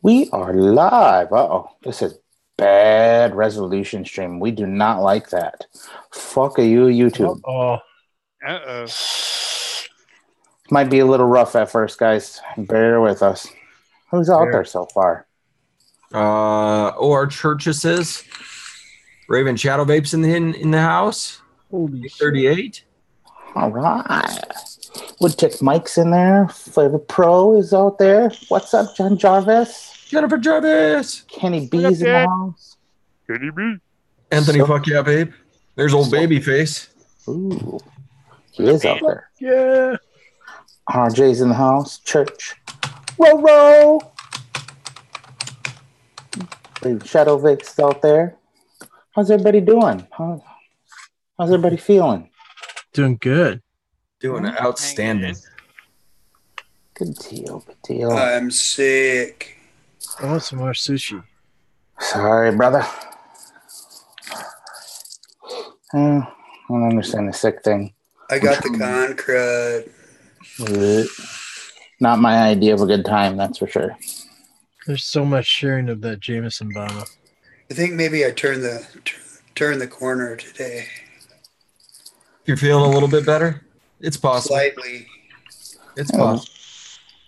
We are live. Uh-oh. This is bad resolution stream. We do not like that. Fuck you, YouTube. Uh-oh. Might be a little rough at first, guys. Bear with us. Who's out there so far? Our churches. Raven Shadow Vapes in the house. Holy 38. All right. Woodtick Mike's in there. Flavor Pro is out there. What's up, John Jarvis? Jennifer Jarvis. Kenny B's in the house. Kenny B. Anthony Fuck Yeah Babe. There's old Babyface. Ooh. He is out there. Yeah. RJ's in the house. Church. Row. Shadow Vic's out there. How's everybody doing? How's everybody feeling? Doing good. Doing outstanding. Good deal. I'm sick. I want some more sushi. Sorry, brother. I don't understand the sick thing. I got the con crud. Not my idea of a good time, that's for sure. There's so much sharing of that Jameson bottle. I think maybe I turned the corner today. You're feeling a little bit better? It's possible. Slightly. It's possible.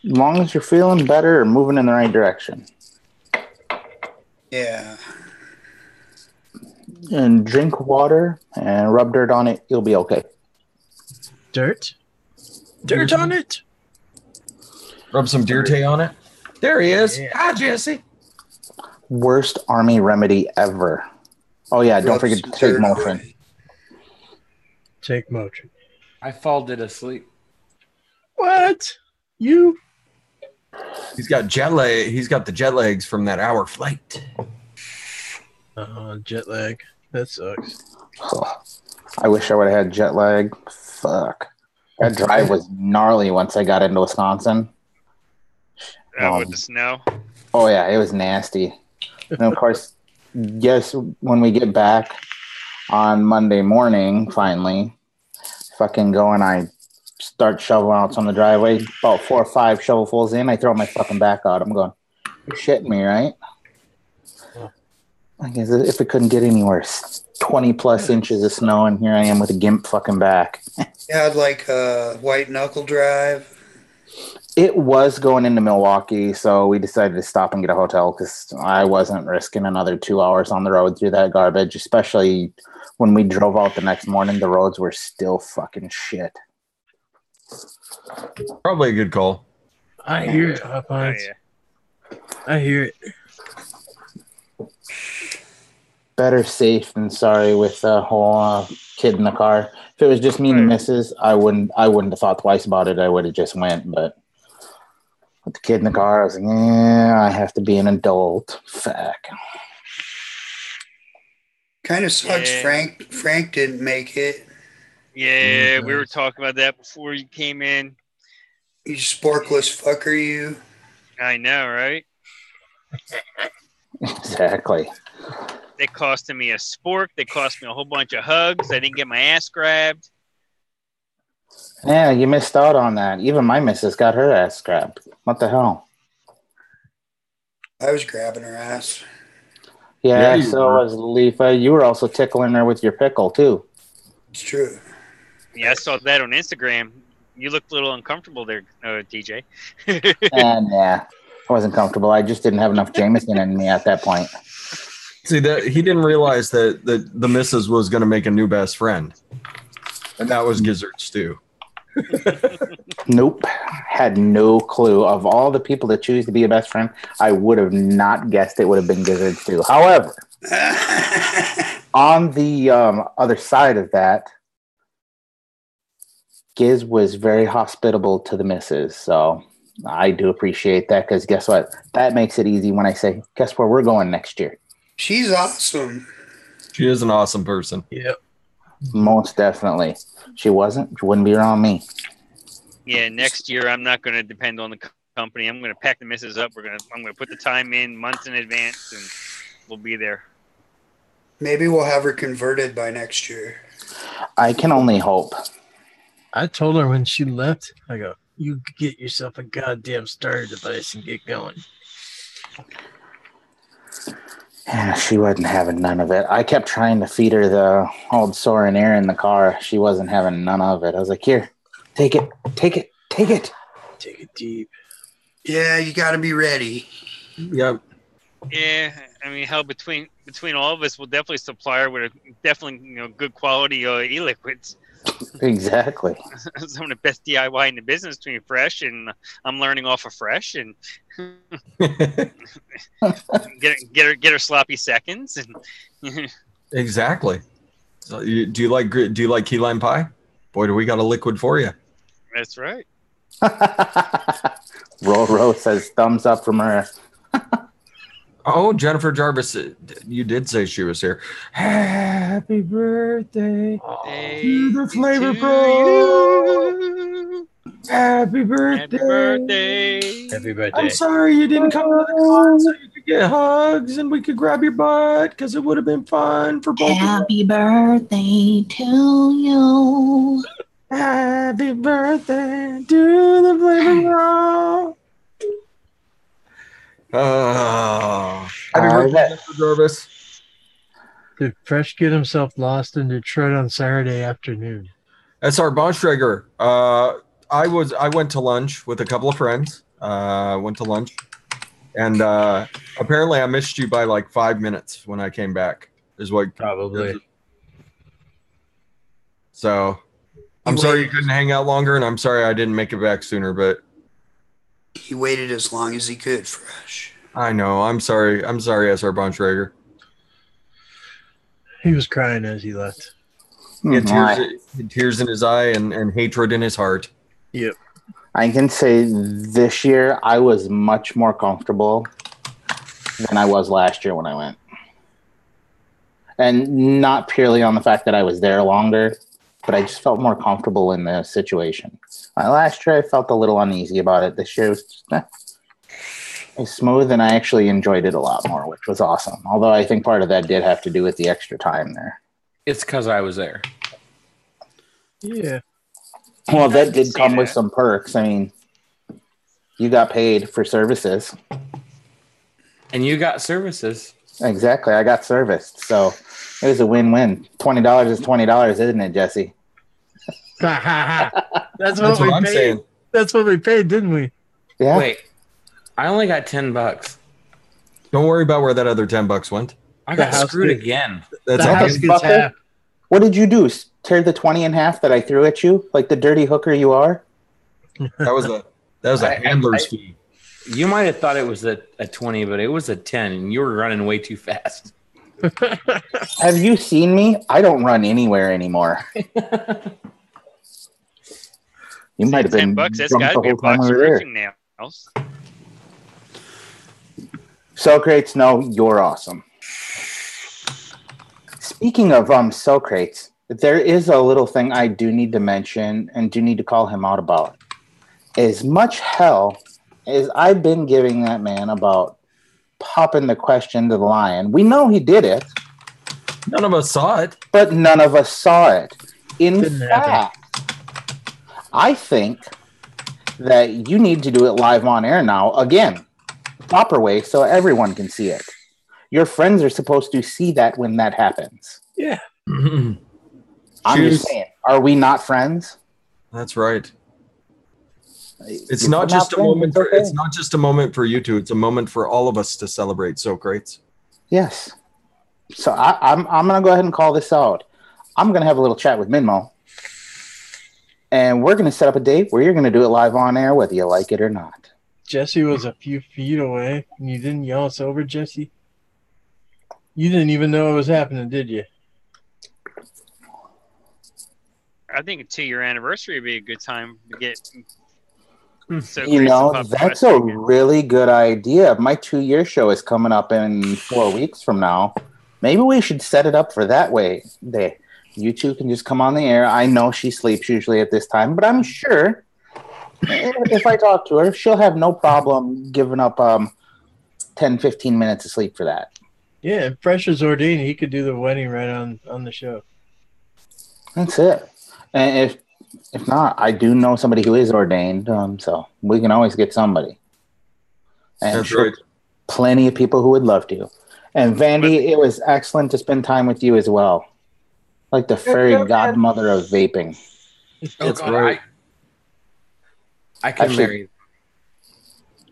As long as you're feeling better or moving in the right direction. Yeah. And drink water and rub dirt on it, you'll be okay. Dirt? Dirt on it? Rub some deer tay on it. There he is. Yeah. Hi, Jesse. Worst army remedy ever. Oh, yeah, don't forget to take Motrin. Take Motrin. I folded asleep. What? You? He's got jet lag. He's got the jet lags from that hour flight. Jet lag. That sucks. Oh, I wish I would have had jet lag. Fuck. That drive was gnarly once I got into Wisconsin. With the snow. Oh, yeah, it was nasty. And of course, yes, when we get back on Monday morning, finally, fucking go and I start shoveling out on the driveway. About 4 or 5 shovelfuls in, I throw my fucking back out. I'm going, you're shitting me, right? I guess if it couldn't get any worse. 20 plus inches of snow, and here I am with a gimp fucking back. You had like a white knuckle drive. It was going into Milwaukee, so we decided to stop and get a hotel because I wasn't risking another 2 hours on the road through that garbage, especially when we drove out the next morning. The roads were still fucking shit. Probably a good call. I hear it, Popeyes. Yeah. I hear it. Better safe than sorry with the whole kid in the car. If it was just me and the missus, I wouldn't have thought twice about it. I would have just went, but with the kid in the car, I was like, yeah, I have to be an adult. Fuck. Kind of sucks. Yeah. Frank didn't make it. Yeah, we were talking about that before you came in. You sporkless fucker, you. I know, right? Exactly. They costed me a spork. They cost me a whole bunch of hugs. I didn't get my ass grabbed. Yeah, you missed out on that. Even my missus got her ass grabbed. What the hell? I was grabbing her ass. Yeah, you so were. was Leafa. You were also tickling her with your pickle, too. It's true. Yeah, I saw that on Instagram. You looked a little uncomfortable there, DJ. And yeah, I wasn't comfortable. I just didn't have enough Jameson in me at that point. See, that he didn't realize that the missus was going to make a new best friend, and that was Gizzard Stew. Nope. Had no clue. Of all the people that choose to be a best friend, I would have not guessed it would have been Gizzard Stew. However, on the other side of that, Giz was very hospitable to the missus, so I do appreciate that because guess what? That makes it easy when I say, guess where we're going next year? She's awesome. She is an awesome person. Yep. Most definitely. She wasn't. She wouldn't be around me. Yeah, next year I'm not going to depend on the company. I'm going to pack the missus up. I'm going to put the time in months in advance, and we'll be there. Maybe we'll have her converted by next year. I can only hope. I told her when she left, I go, you get yourself a goddamn starter device and get going. Yeah, she wasn't having none of it. I kept trying to feed her the old Soren air in the car. She wasn't having none of it. I was like, here, take it, take it, take it. Take it deep. Yeah, you got to be ready. Yep. Yeah, I mean, hell, between all of us, we'll definitely supply her with definitely good quality e-liquids. Exactly. Some of the best DIY in the business between Fresh, and I'm learning off of Fresh, and get her sloppy seconds, and Exactly. So do you like key lime pie? Boy, do we got a liquid for you. that's right. Roro says thumbs up from her. Oh, Jennifer Jarvis, you did say she was here. Happy birthday to the Flavor To Pro. you. Happy birthday. Happy birthday. Happy birthday. I'm sorry you didn't come to the con so you could get hugs and we could grab your butt because it would have been fun for both of us. Happy birthday to you. Happy birthday to the Flavor Pro. Happy birthday, Jennifer Jarvis. Did Fresh get himself lost in Detroit on Saturday afternoon? That's our Bontrager. I went to lunch with a couple of friends. Went to lunch, and apparently I missed you by like 5 minutes when I came back. Is what Probably. So I'm sorry you couldn't hang out longer, and I'm sorry I didn't make it back sooner. But He waited as long as he could, Fresh. I know. I'm sorry, SR Bontrager. He was crying as he left. He had tears in his eye and hatred in his heart. Yep. I can say this year I was much more comfortable than I was last year when I went. And not purely on the fact that I was there longer, but I just felt more comfortable in the situation. Last year I felt a little uneasy about it. This year was just it was smooth, and I actually enjoyed it a lot more, which was awesome. Although I think part of that did have to do with the extra time there. It's because I was there. Yeah. Well, that did come with some perks. I mean, you got paid for services. And you got services. Exactly. I got serviced. So it was a win-win. $20 is $20, isn't it, Jesse? That's what I'm paid. saying. That's what we paid, didn't we? Yeah. Wait, I only got $10. Don't worry about where that other $10 went. I got The house screwed gets- again. That's The okay. house gets half. What did you do? Tear the 20 in half that I threw at you? Like the dirty hooker you are? That was a handler's fee. You might have thought it was a 20, but it was a 10, and you were running way too fast. Have you seen me? I don't run anywhere anymore. You might have been $10. That's drunk got to the be a whole time box we of were there. roofing nails. Socrates, no, you're awesome. Speaking of Socrates, there is a little thing I do need to mention and do need to call him out about. As much hell as I've been giving that man about popping the question to the lion, we know he did it, None of us saw it. but none of us saw it. In Didn't happen. fact, I think that you need to do it live on air now, again, proper way, so everyone can see it. Your friends are supposed to see that when that happens. Yeah. I'm Cheers. just saying, are we not friends? That's right. It's If not we're just a friends, moment. it's okay. It's not just a moment for you two. It's a moment for all of us to celebrate Socrates. Yes. So I'm going to go ahead and call this out. I'm going to have a little chat with Minmo, and we're going to set up a date where you're going to do it live on air, whether you like it or not. Jesse was a few feet away, and you didn't yell us over, Jesse? You didn't even know it was happening, did you? I think a 2-year anniversary would be a good time to get. So You know, that's a really good idea. My 2-year show is coming up in 4 weeks from now. Maybe we should set it up for that way. You two can just come on the air. I know she sleeps usually at this time, but I'm sure if I talk to her, she'll have no problem giving up 10, 15 minutes of sleep for that. Yeah, if Fresh is ordained, he could do the wedding right on the show. That's it. And if not, I do know somebody who is ordained, so we can always get somebody. And That's right. plenty of people who would love to. And Vandy, it was excellent to spend time with you as well. Like the fairy godmother of vaping. That's God, right. I can Actually- marry.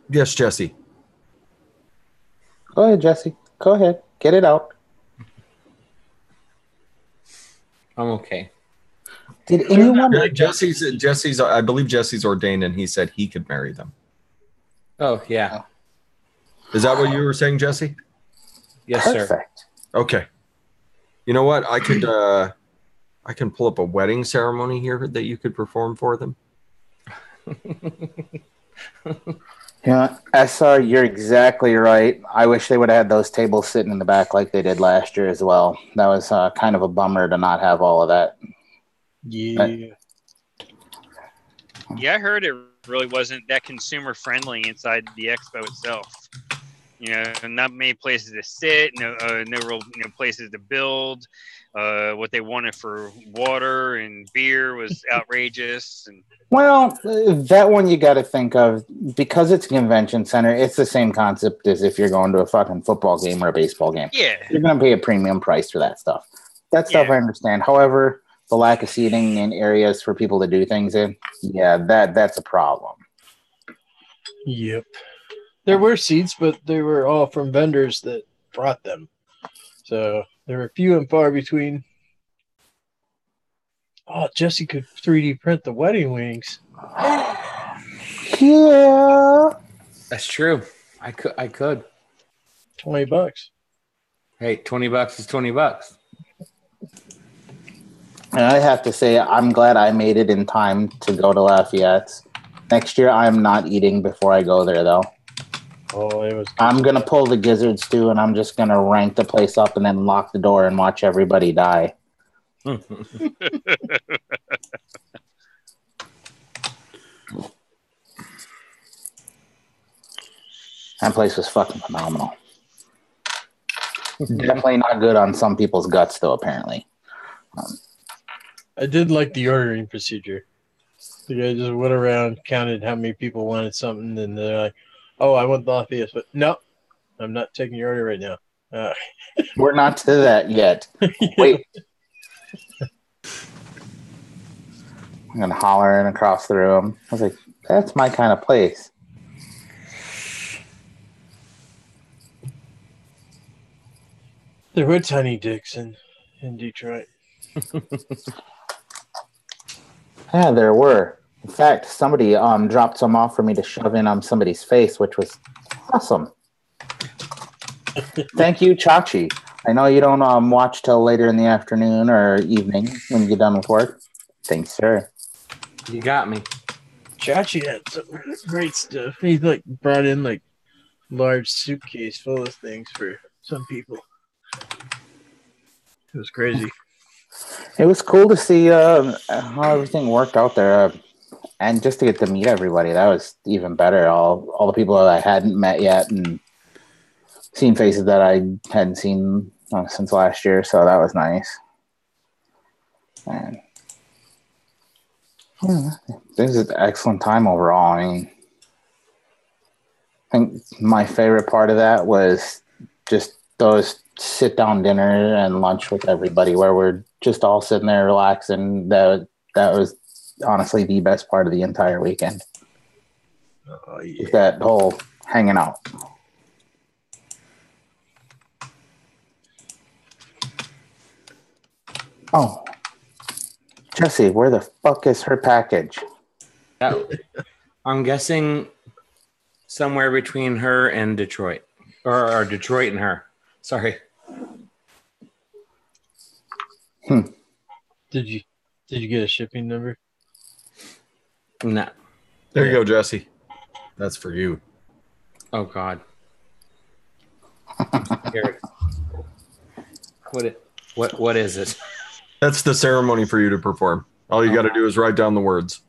Yes, Jesse. Go ahead, Jesse. Go ahead. Get it out. I'm okay. Did anyone... Jesse's. I believe Jesse's ordained, and he said he could marry them. Oh yeah. Is that what you were saying, Jesse? Yes, sir. Perfect. Okay. You know what? I can pull up a wedding ceremony here that you could perform for them. Yeah, SR, you're exactly right. I wish they would have had those tables sitting in the back like they did last year as well. That was kind of a bummer to not have all of that. Yeah. Yeah, I heard it really wasn't that consumer friendly inside the expo itself. You know, not many places to sit, no real places to build. What they wanted for water and beer was outrageous. And Well, that one you got to think of, because it's a convention center, it's the same concept as if you're going to a fucking football game or a baseball game. yeah, You're going to pay a premium price for that stuff. That stuff Yeah. I understand. However, the lack of seating and areas for people to do things in, yeah, that's a problem. Yep. There were seats, but they were all from vendors that brought them. So there were few and far between. Oh, Jesse could 3D print the wedding wings. Yeah. That's true. I could. $20. Hey, $20 is $20. And I have to say, I'm glad I made it in time to go to Lafayette's. Next year, I'm not eating before I go there, though. Oh, it was. I'm going to pull the gizzard stew, and I'm just going to rank the place up and then lock the door and watch everybody die. That place was fucking phenomenal. Definitely not good on some people's guts, though, apparently. I did like the ordering procedure. The guy just went around, counted how many people wanted something, and they're like, "Oh, I want the Lafayette, but no, I'm not taking your order right now." We're not to that yet. Wait. I'm going to holler in across the room. I was like, that's my kind of place. There were tiny dicks in Detroit. Yeah, there were. In fact, somebody dropped some off for me to shove in on somebody's face, which was awesome. Thank you, Chachi. I know you don't watch till later in the afternoon or evening when you get done with work. Thanks, sir. You got me. Chachi had some great stuff. He like brought in like large suitcase full of things for some people. It was crazy. It was cool to see how everything worked out there, and just to get to meet everybody. That was even better. All the people that I hadn't met yet, and seen faces that I hadn't seen since last year. So that was nice. And yeah, this is an excellent time overall. I mean, I think my favorite part of that was just those sit-down dinner and lunch with everybody where we're just all sitting there relaxing. That was honestly the best part of the entire weekend. Oh, yeah. That whole hanging out. Oh, Jesse, where the fuck is her package? I'm guessing somewhere between her and Detroit, or Detroit and her. Sorry. Did you get a shipping number? No. There you go, Jesse. That's for you. Oh God. Here. What is it? That's the ceremony for you to perform. All you got to do is write down the words.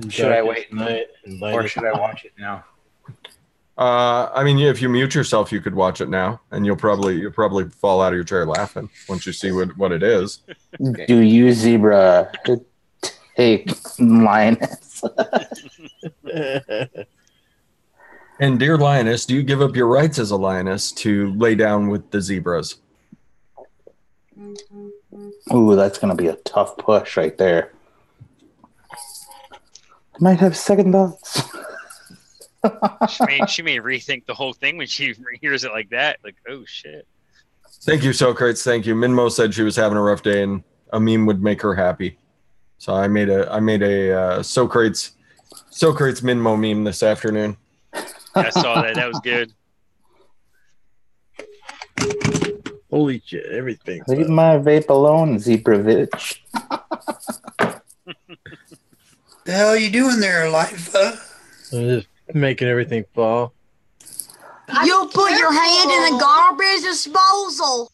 Should I wait Night, or should I watch it now? I mean, if you mute yourself, you could watch it now, and you'll probably fall out of your chair laughing once you see what it is. Okay. Do you, Zebra, take Linus? And dear lioness, do you give up your rights as a lioness to lay down with the zebras? Ooh, that's going to be a tough push right there. I might have second thoughts. She may rethink the whole thing when she hears it like that. Like, oh shit. Thank you, Socrates. Thank you. Minmo said she was having a rough day and a meme would make her happy. So I made a Socrates Minmo meme this afternoon. I saw that. That was good. Holy shit, everything. Leave my vape alone, Zebravich. The hell are you doing there, Elifa? I'm just making everything fall. You put your hand in the garbage disposal.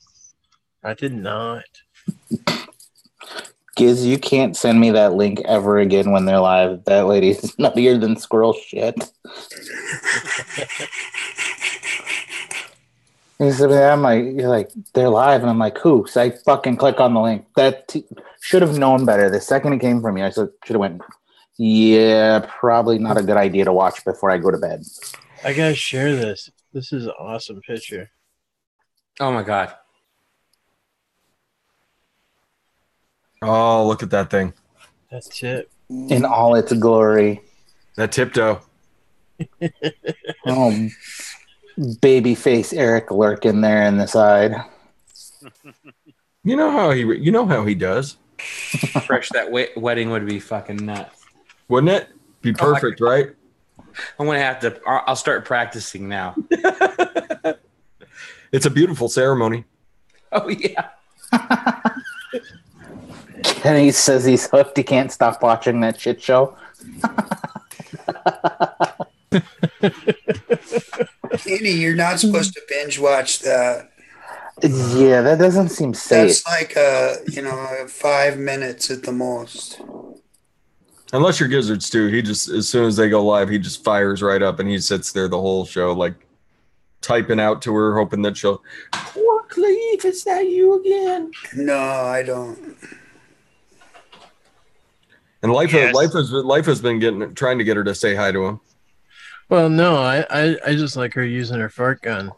I did not. Giz, you can't send me that link ever again when they're live. That lady's nuttier than squirrel shit. I'm like, you're like, they're live, and I'm like, who? So I fucking click on the link. Should have known better. The second it came from you, I should have went, yeah, probably not a good idea to watch before I go to bed. I gotta share this. This is an awesome picture. Oh my god. Oh, look at that thing. That tip. In all its glory. That tiptoe. Oh, baby face Eric lurking there in the side. You know how he does. Fresh that wedding would be fucking nuts. Wouldn't it? Be perfect, right? I'm gonna have to. I'll start practicing now. It's a beautiful ceremony. Oh yeah. Kenny says he's hooked. He can't stop watching that shit show. Kenny, you're not supposed to binge watch that. Yeah, that doesn't seem safe. That's like 5 minutes at the most. Unless you're Gizzard Stew, he just, as soon as they go live, he just fires right up and he sits there the whole show, like typing out to her, hoping that she'll, poor Cleve, is that you again? No, I don't. And life Yes. has been trying to get her to say hi to him. Well, no, I just like her using her fart gun.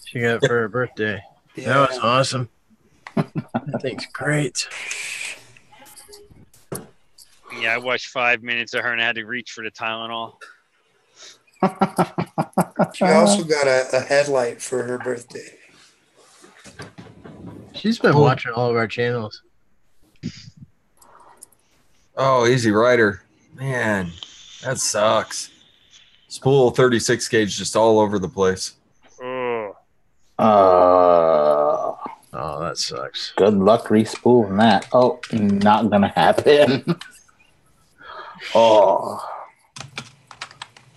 She got it for her birthday. Yeah. That was awesome. That thing's great. Yeah, I watched 5 minutes of her and I had to reach for the Tylenol. She also got a headlight for her birthday. She's been watching all of our channels. Oh, Easy Rider. Man, that sucks. Spool 36 gauge just all over the place. Oh, Oh, that sucks. Good luck respooling that. Oh, not gonna happen. Oh,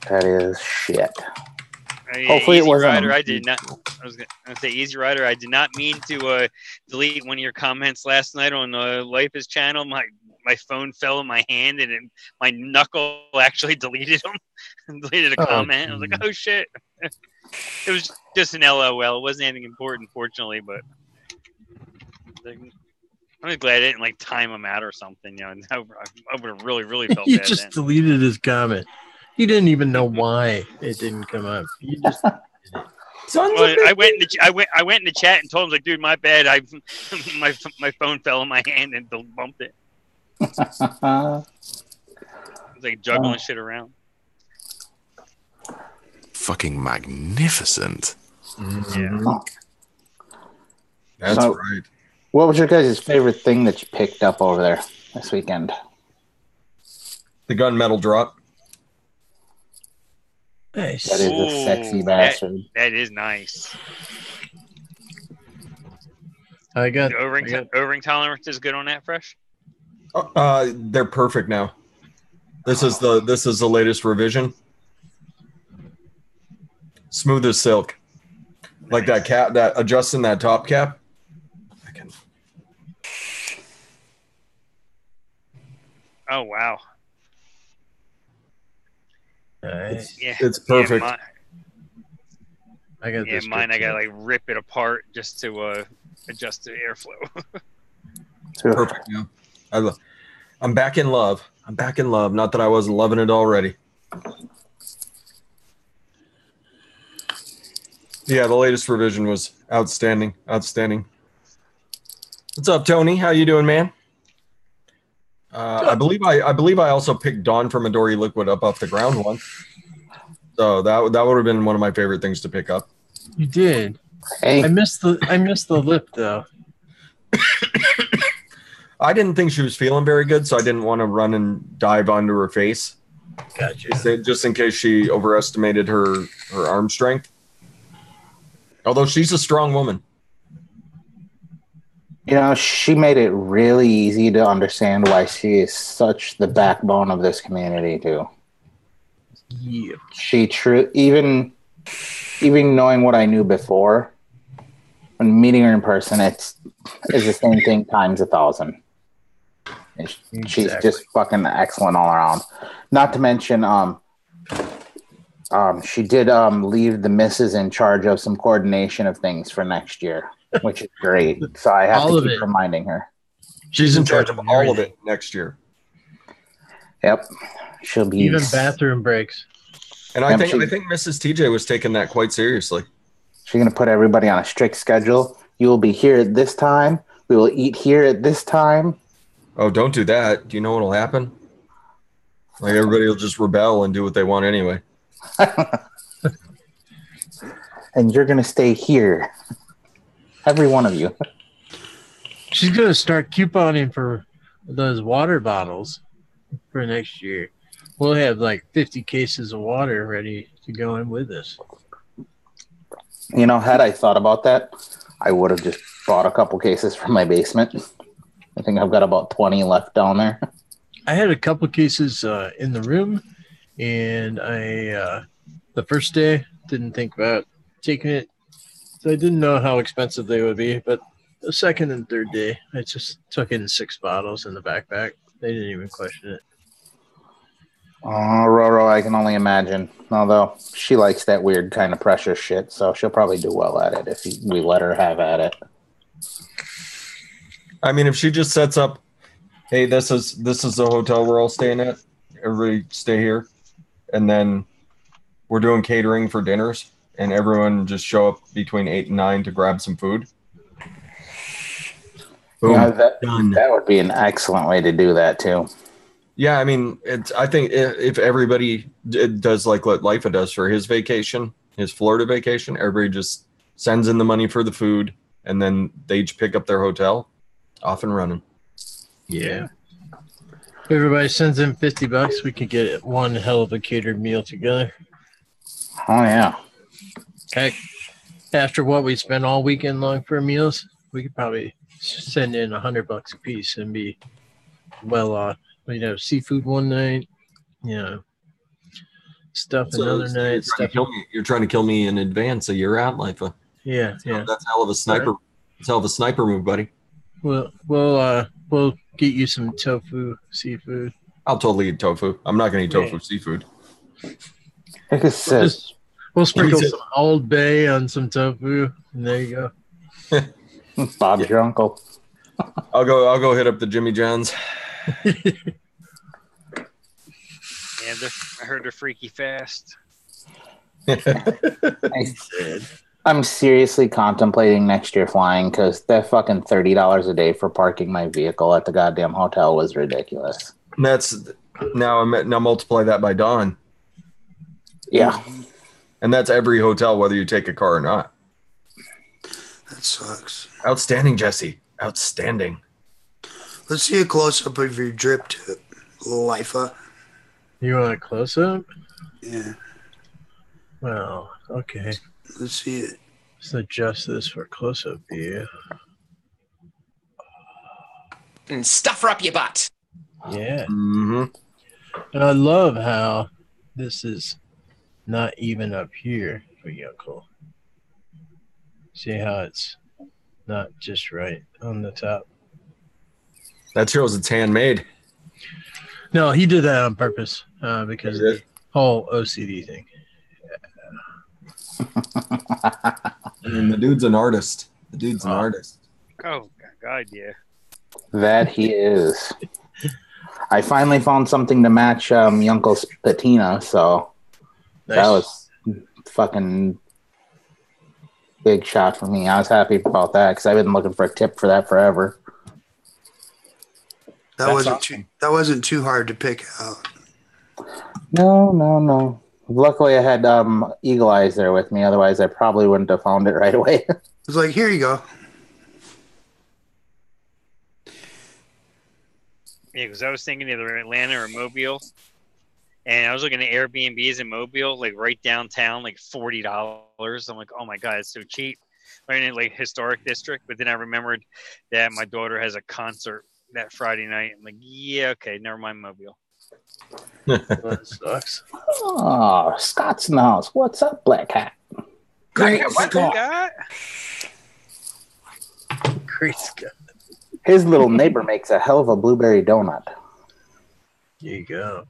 that is shit. Hopefully it Easy wasn't Rider, a- I did not. I was gonna say Easy Rider. I did not mean to delete one of your comments last night on Life's channel. My phone fell in my hand and my knuckle actually deleted them. Deleted a comment. I was like, oh shit. It was just an LOL. It wasn't anything important, fortunately, but I'm glad I didn't like time them out or something. You know, I would have really felt You bad just then. deleted his comment. You didn't even know why it didn't come up. You just Well, I went in the chat and told him, like, dude, my bad. My phone fell in my hand and bumped it. It was like juggling shit around. Fucking magnificent. Yeah. That's So- right. What was your guys' favorite thing that you picked up over there this weekend? The gunmetal drop. nice. That is a sexy Ooh, bastard. That is nice. I got The O-ring tolerance is good on that fresh. They're perfect now. This is the latest revision. Smooth as silk. Like that cap, that adjusting that top cap. I can. Oh wow. nice. Yeah. It's perfect. Yeah, I got this. mine. I picture. gotta like rip it apart just to adjust the airflow. Perfect. Yeah. I'm back in love. I'm back in love. Not that I wasn't loving it already. Yeah, the latest revision was outstanding. Outstanding. What's up, Tony? How you doing, man? I believe I also picked Dawn from Midori Liquid up off the ground once. So that would have been one of my favorite things to pick up. You did. Hey, I missed the lip though. I didn't think she was feeling very good, so I didn't want to run and dive onto her face. Gotcha. Just in case she overestimated her arm strength. Although she's a strong woman. you know, she made it really easy to understand why she is such the backbone of this community too. Yeah. She even knowing what I knew before, when meeting her in person, it's the same thing times 1,000. And she's Exactly. just fucking excellent all around. Not to mention, she did leave the missus in charge of some coordination of things for next year, which is great. So I have All to of keep it. reminding her. She's in charge of all of it next year. Yep, she'll be Even bathroom breaks. And I think Mrs. TJ was taking that quite seriously. She's gonna put everybody on a strict schedule. You will be here at this time. We will eat here at this time. Oh, don't do that. Do you know what'll happen? Like everybody will just rebel and do what they want anyway. And you're gonna stay here. Every one of you. She's gonna start couponing for those water bottles for next year. We'll have like 50 cases of water ready to go in with us. You know, had I thought about that, I would have just bought a couple cases from my basement. I think I've got about 20 left down there. I had a couple cases in the room, and I the first day didn't think about taking it. So I didn't know how expensive they would be, but the second and third day, I just took in 6 bottles in the backpack. They didn't even question it. Oh, Roro, I can only imagine. Although she likes that weird kind of pressure shit, so she'll probably do well at it if we let her have at it. I mean, if she just sets up, hey, this is the hotel we're all staying at. Everybody stay here, and then we're doing catering for dinners, and everyone just show up between 8 and 9 to grab some food. Boom. You know, Done. That would be an excellent way to do that too. Yeah, I mean, I think if everybody does like what Lifa does for his vacation, his Florida vacation, everybody just sends in the money for the food, and then they each pick up their hotel, off and running. Yeah. If everybody sends in $50, we could get one hell of a catered meal together. Oh yeah. Heck, after what we spent all weekend long for meals, we could probably send in $100 a piece and be well off. You know, seafood one night, you know, stuff another night. You're trying to kill me in advance a year out, Lifa. Yeah, yeah. That's hell of a sniper. That's hell of a sniper move, buddy. We'll get you some tofu seafood. I'll totally eat tofu. I'm not going to eat tofu seafood. Like I said, We'll sprinkle some Old Bay on some tofu, and there you go. Bob's your uncle. I'll go hit up the Jimmy John's. Yeah, I heard they're freaky fast. I'm seriously contemplating next year flying because that fucking $30 a day for parking my vehicle at the goddamn hotel was ridiculous. Now multiply that by Dawn. Yeah. And that's every hotel, whether you take a car or not. That sucks. Outstanding, Jesse. Outstanding. Let's see a close up of your drip tip, Lifa. You want a close up? Yeah. Well, okay. Let's see it. Let's adjust this for close up view. And stuff her up your butt. Yeah. Mm-hmm. And I love how this is not even up here for Yoko. See how it's not just right on the top. That shows it's handmade. No, he did that on purpose because of the whole OCD thing. I mean, the dude's an artist. Oh God, yeah. That he is. I finally found something to match Yuncle's patina, so Nice. that was fucking big shot for me. I was happy about that because I've been looking for a tip for that forever. That wasn't too hard to pick out. No. Luckily, I had Eagle Eyes there with me. Otherwise, I probably wouldn't have found it right away. It's like, here you go. Yeah, because I was thinking either Atlanta or Mobile, and I was looking at Airbnbs in Mobile, like right downtown, like $40. I'm like, oh my god, it's so cheap. Right in like historic district. But then I remembered that my daughter has a concert that Friday night. I'm like, yeah, okay, never mind Mobile. That sucks. Oh, Scott's in the house. What's up, Black Hat? Great Scott. Great Scott. His little neighbor makes a hell of a blueberry donut. There you go.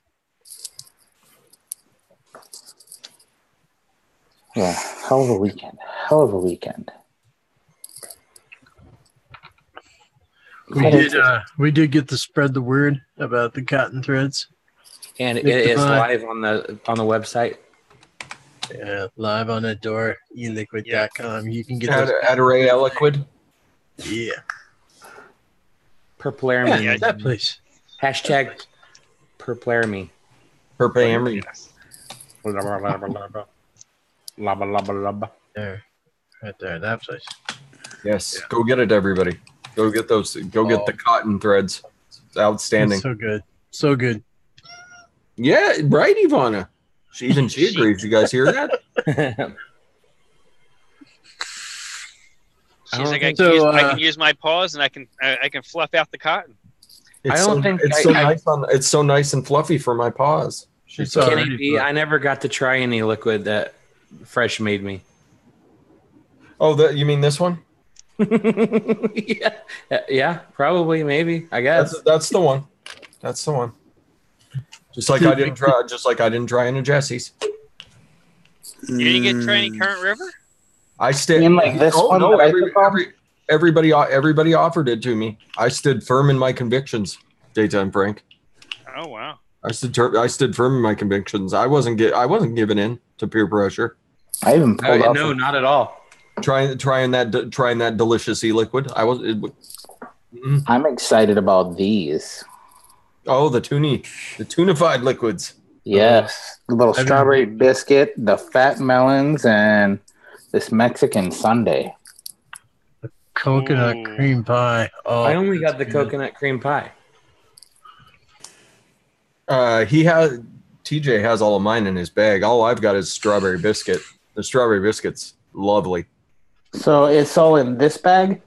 Yeah, hell of a weekend. Hell of a weekend. We did get to spread the word about the cotton threads. And it is live on the website. Yeah, live on the door, eliquid.com. You can get at Array Eliquid. Yeah. Perplairme. Yeah, that place. Hashtag Perplairme. Perplairme. There. Right there, that place. Yes. Yeah. Go get it, everybody. Go get those. Go get the cotton threads. It's outstanding. It's so good. So good. Yeah, right, Ivana. She agrees. You guys hear that? She's like, I can use my paws and I can fluff out the cotton. It's so nice and fluffy for my paws. I never got to try any liquid that Fresh made me. Oh, you mean this one? yeah, probably, maybe. I guess that's the one. That's the one. Just like I didn't try any Jesse's. You didn't get to try any Current River? I stood. Like this one no, everybody offered it to me. I stood firm in my convictions. Daytime Frank. Oh wow. I stood firm in my convictions. I wasn't giving in to peer pressure. I even pulled out. No, not at all. Trying that delicious e-liquid. I'm excited about these. Oh, the tunified liquids. Yes, the little strawberry biscuit, the fat melons, and this Mexican sundae. The coconut cream pie. Oh, I only got the coconut cream pie. TJ has all of mine in his bag. All I've got is strawberry biscuit. The strawberry biscuit's lovely. So it's all in this bag?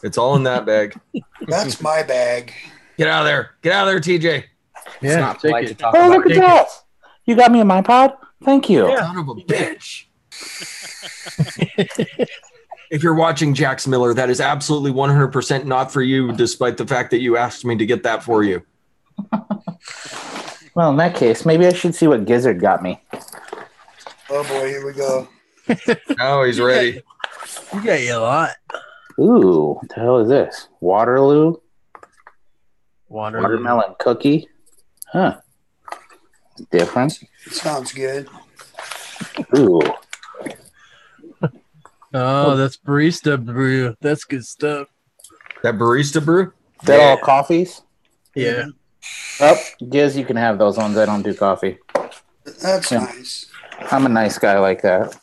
It's all in that bag. That's my bag. Get out of there. Get out of there, TJ. Yeah, not polite to talk oh, about. Look at that. You got me in my pod? Thank you. Yeah. Son of a bitch. If you're watching Jax Miller, that is absolutely 100% not for you, despite the fact that you asked me to get that for you. Well, in that case, maybe I should see what Gizzard got me. Oh boy, here we go. Oh, he's ready. You got you a lot. Ooh, what the hell is this? Waterloo? Watermelon cookie? Huh. Different. Sounds good. Ooh. Oh, that's barista brew. That's good stuff. That barista brew? They're all coffees? Yeah. Oh, Giz, you can have those ones. I don't do coffee. That's nice. I'm a nice guy like that.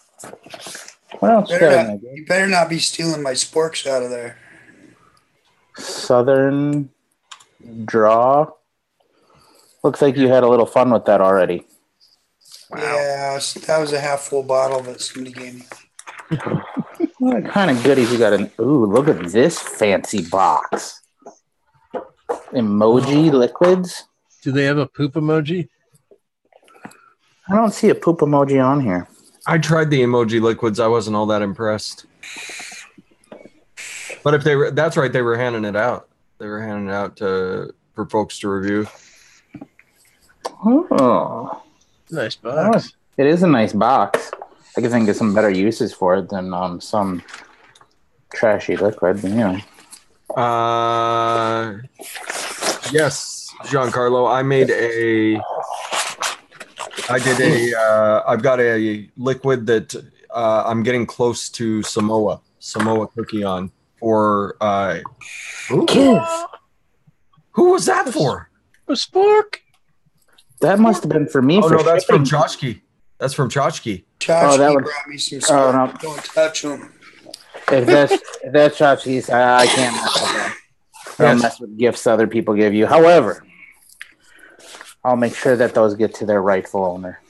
What else? You better not be stealing my sporks out of there. Southern Draw. Looks like you had a little fun with that already. Wow. Yeah, that was a half full bottle that somebody gave me. What kind of goodies you got in? Ooh, look at this fancy box. Emoji liquids. Do they have a poop emoji? I don't see a poop emoji on here. I tried the emoji liquids. I wasn't all that impressed. But if that's right, they were handing it out. They were handing it out for folks to review. Oh, nice box. It is a nice box. I can think of some better uses for it than some trashy liquid. You know. Yes, Giancarlo. I've got a liquid that I'm getting close to Samoa cookie on for Kids. Who was that for? A spork. That must have been for me. Oh for no, that's shipping. from Chachki. That's from Chachki. Tchotchke that was- brought me some Oh, stuff. no. Don't touch them. If that's Chachi's, I can't mess with that. I don't Yes. mess with gifts other people give you. However, I'll make sure that those get to their rightful owner.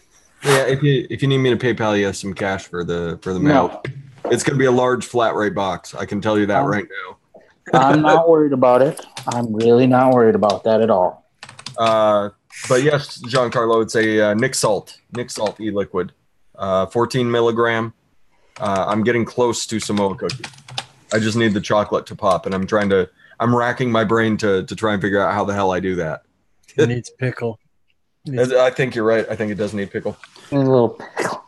Yeah, if you need me to PayPal you some cash for the mail, it's going to be a large flat rate box. I can tell you that right now. I'm not worried about it. I'm really not worried about that at all. But yes, Giancarlo, it's a Nick Salt e-liquid, 14 milligram. I'm getting close to Samoa cookie. I just need the chocolate to pop, and I'm racking my brain to try and figure out how the hell I do that. It needs pickle. I think you're right. I think it does need pickle. A little pickle.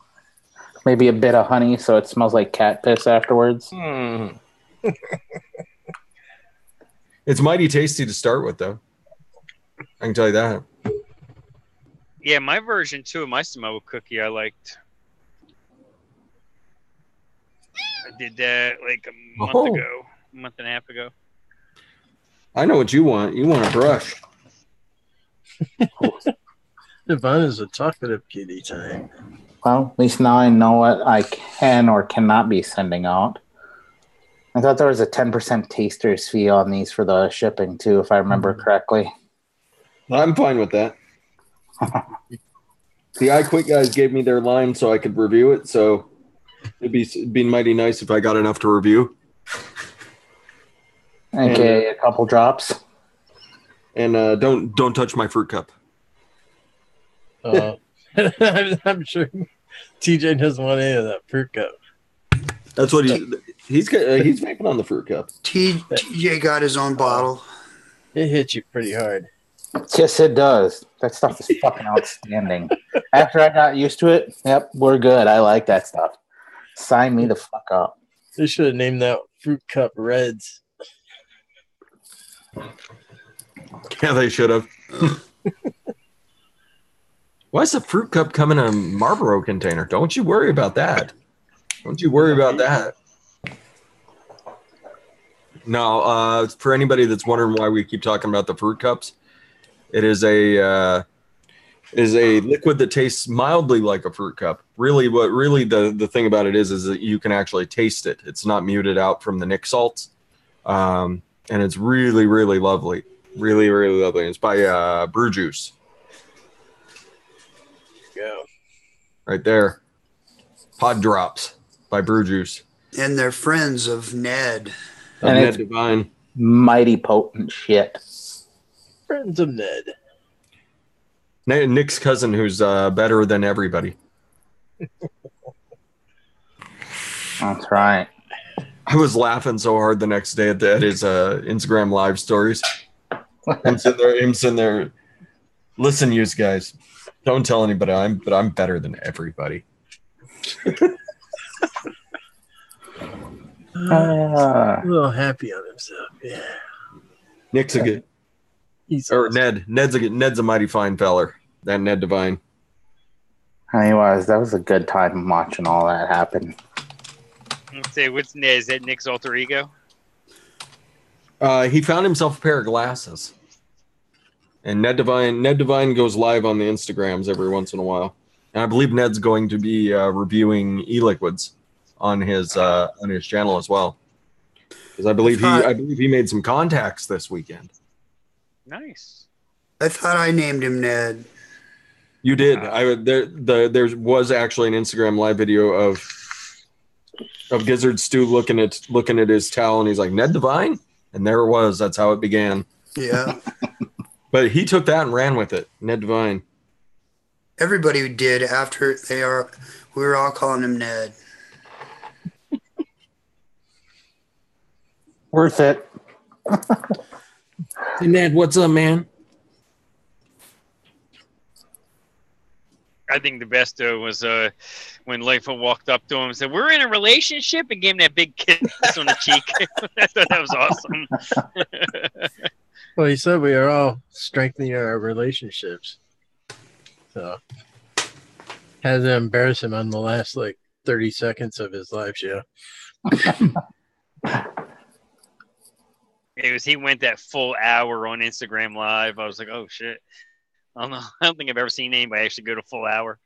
Maybe a bit of honey so it smells like cat piss afterwards. It's mighty tasty to start with, though. I can tell you that. Yeah, my version too of my Samoa cookie I liked. I did that like a month and a half ago. I know what you want. You want a brush. Devon is a talkative kitty time. Well, at least now I know what I can or cannot be sending out. I thought there was a 10% taster's fee on these for the shipping, too, if I remember correctly. I'm fine with that. The iQuit guys gave me their line so I could review it, so it'd be mighty nice if I got enough to review. Okay, a couple drops. And don't touch my fruit cup. I'm sure TJ doesn't want any of that fruit cup. That's what he's vaping on the fruit cup. TJ got his own bottle. It hits you pretty hard. Yes, it does. That stuff is fucking outstanding. After I got used to it, yep, we're good. I like that stuff. Sign me the fuck up. They should have named that fruit cup Reds. Yeah, they should have. Why is the fruit cup come in a Marlboro container? Don't you worry about that. Don't you worry about that. No, for anybody that's wondering why we keep talking about the fruit cups, it is a liquid that tastes mildly like a fruit cup. Really, the thing about it is that you can actually taste it. It's not muted out from the Nick salts, and it's really, really lovely. Really, really lovely. It's by Brew Juice. Go. Right there. Pod Drops by Brew Juice. And they're friends of Ned. And Ned it's Divine. mighty potent shit. Friends of Ned. Nick's cousin who's better than everybody. That's right. I was laughing so hard the next day at his Instagram live stories. Him sitting there. Listen, you guys, don't tell anybody but I'm better than everybody. A little happy on himself. Yeah. Nick's a good. Ned's a mighty fine feller. That Ned Divine. He was. That was a good time watching all that happen. Let's say, what's Ned? Is that Nick's alter ego? He found himself a pair of glasses. And Ned Divine goes live on the Instagrams every once in a while. And I believe Ned's going to be reviewing e-liquids on his channel as well. Because I believe he made some contacts this weekend. Nice. I thought I named him Ned. You did. There was actually an Instagram live video of Gizzard Stew looking at his towel, and he's like, Ned Divine? And there it was. That's how it began. Yeah. But he took that and ran with it. Ned Divine. Everybody did after we were all calling him Ned. Worth it. Hey, Ned, what's up, man? I think the best was when Leifa walked up to him and said, "We're in a relationship," and gave him that big kiss on the cheek. I thought that was awesome. Well, he said we are all strengthening our relationships. So had to embarrass him on the last 30 30 seconds of his live show. He went that full hour on Instagram Live. I was like, oh shit. I don't know. I don't think I've ever seen anybody actually go to full hour.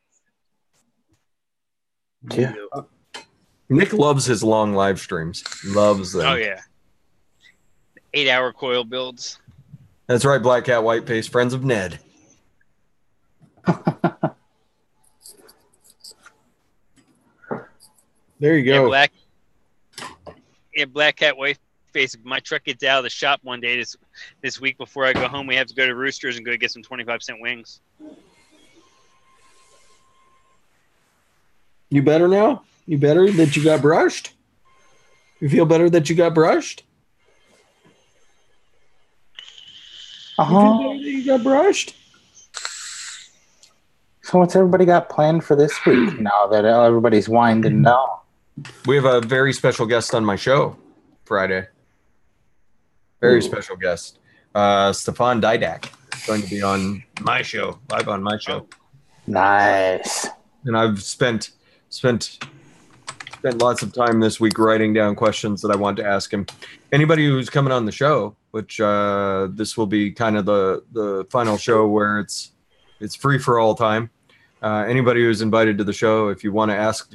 Yeah. Nick loves his long live streams. Loves them. Oh yeah. 8-hour coil builds. That's right, Black Cat Whiteface, friends of Ned. There you go. Black Cat Whiteface. If my truck gets out of the shop one day this week before I go home, we have to go to Roosters and go get some 25-cent wings. You better now? You better that you got brushed? You feel better that you got brushed? You feel better that you got brushed? So what's everybody got planned for this week now that everybody's winding down? We have a very special guest on my show Friday. Very special guest. Stefan Didak is going to be on my show, live on my show. Nice. And I've spent lots of time this week writing down questions that I want to ask him. Anybody who's coming on the show, which this will be kind of the final show where it's free for all time. Anybody who's invited to the show, if you want to ask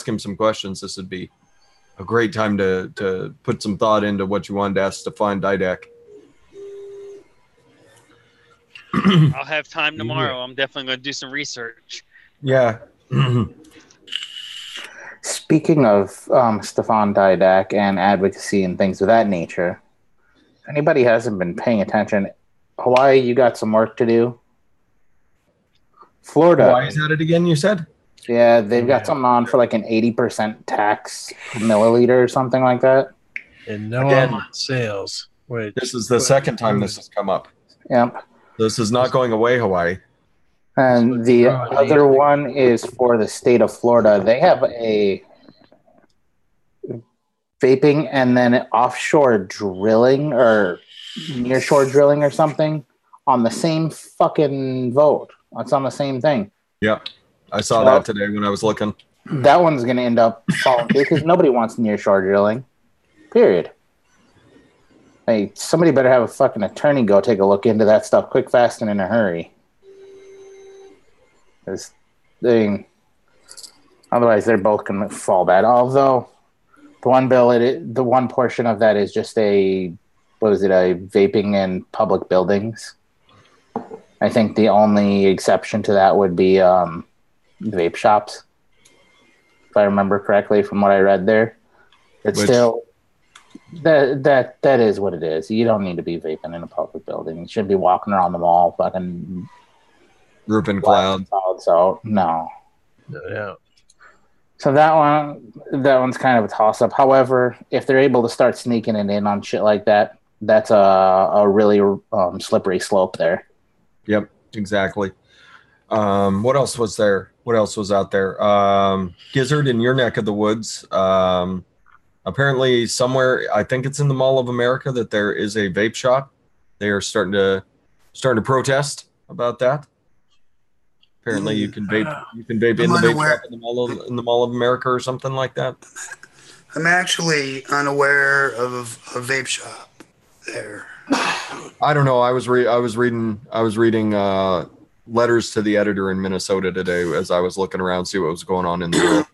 him some questions, this would be a great time to put some thought into what you wanted to ask Stefan Didak. I'll have time tomorrow. I'm definitely going to do some research. Yeah. Speaking of Stefan Didak and advocacy and things of that nature, if anybody hasn't been paying attention, Hawaii, you got some work to do. Florida. Hawaii's at it again, you said? Yeah, they've got something on for like an 80% tax per milliliter or something like that. And no online sales. Which, this is the second time this has come up. Yep. This is not going away, Hawaii. And the other one is for the state of Florida. They have a vaping and then offshore drilling or nearshore drilling or something on the same fucking vote. It's on the same thing. Yep. I saw that today when I was looking. That one's going to end up falling through because nobody wants nearshore drilling. Period. Hey, somebody better have a fucking attorney go take a look into that stuff quick, fast, and in a hurry. Otherwise, they're both going to fall bad. Although the one bill, the one portion of that is just a vaping in public buildings. I think the only exception to that would be vape shops, if I remember correctly from what I read there. Still, that is what it is. You don't need to be vaping in a public building. You shouldn't be walking around the mall fucking roofing clouds out. No. Yeah. So that one's kind of a toss-up. However, if they're able to start sneaking it in on shit like that, that's a really slippery slope there. Yep, exactly. What else was there? What else was out there? Gizzard, in your neck of the woods, apparently somewhere, I think it's in the Mall of America, that there is a vape shop. They are starting to protest about that. Apparently, you can vape in the vape shop in the Mall of America or something like that. I'm actually unaware of a vape shop there. I don't know. I was reading letters to the editor in Minnesota today as I was looking around, see what was going on in the world.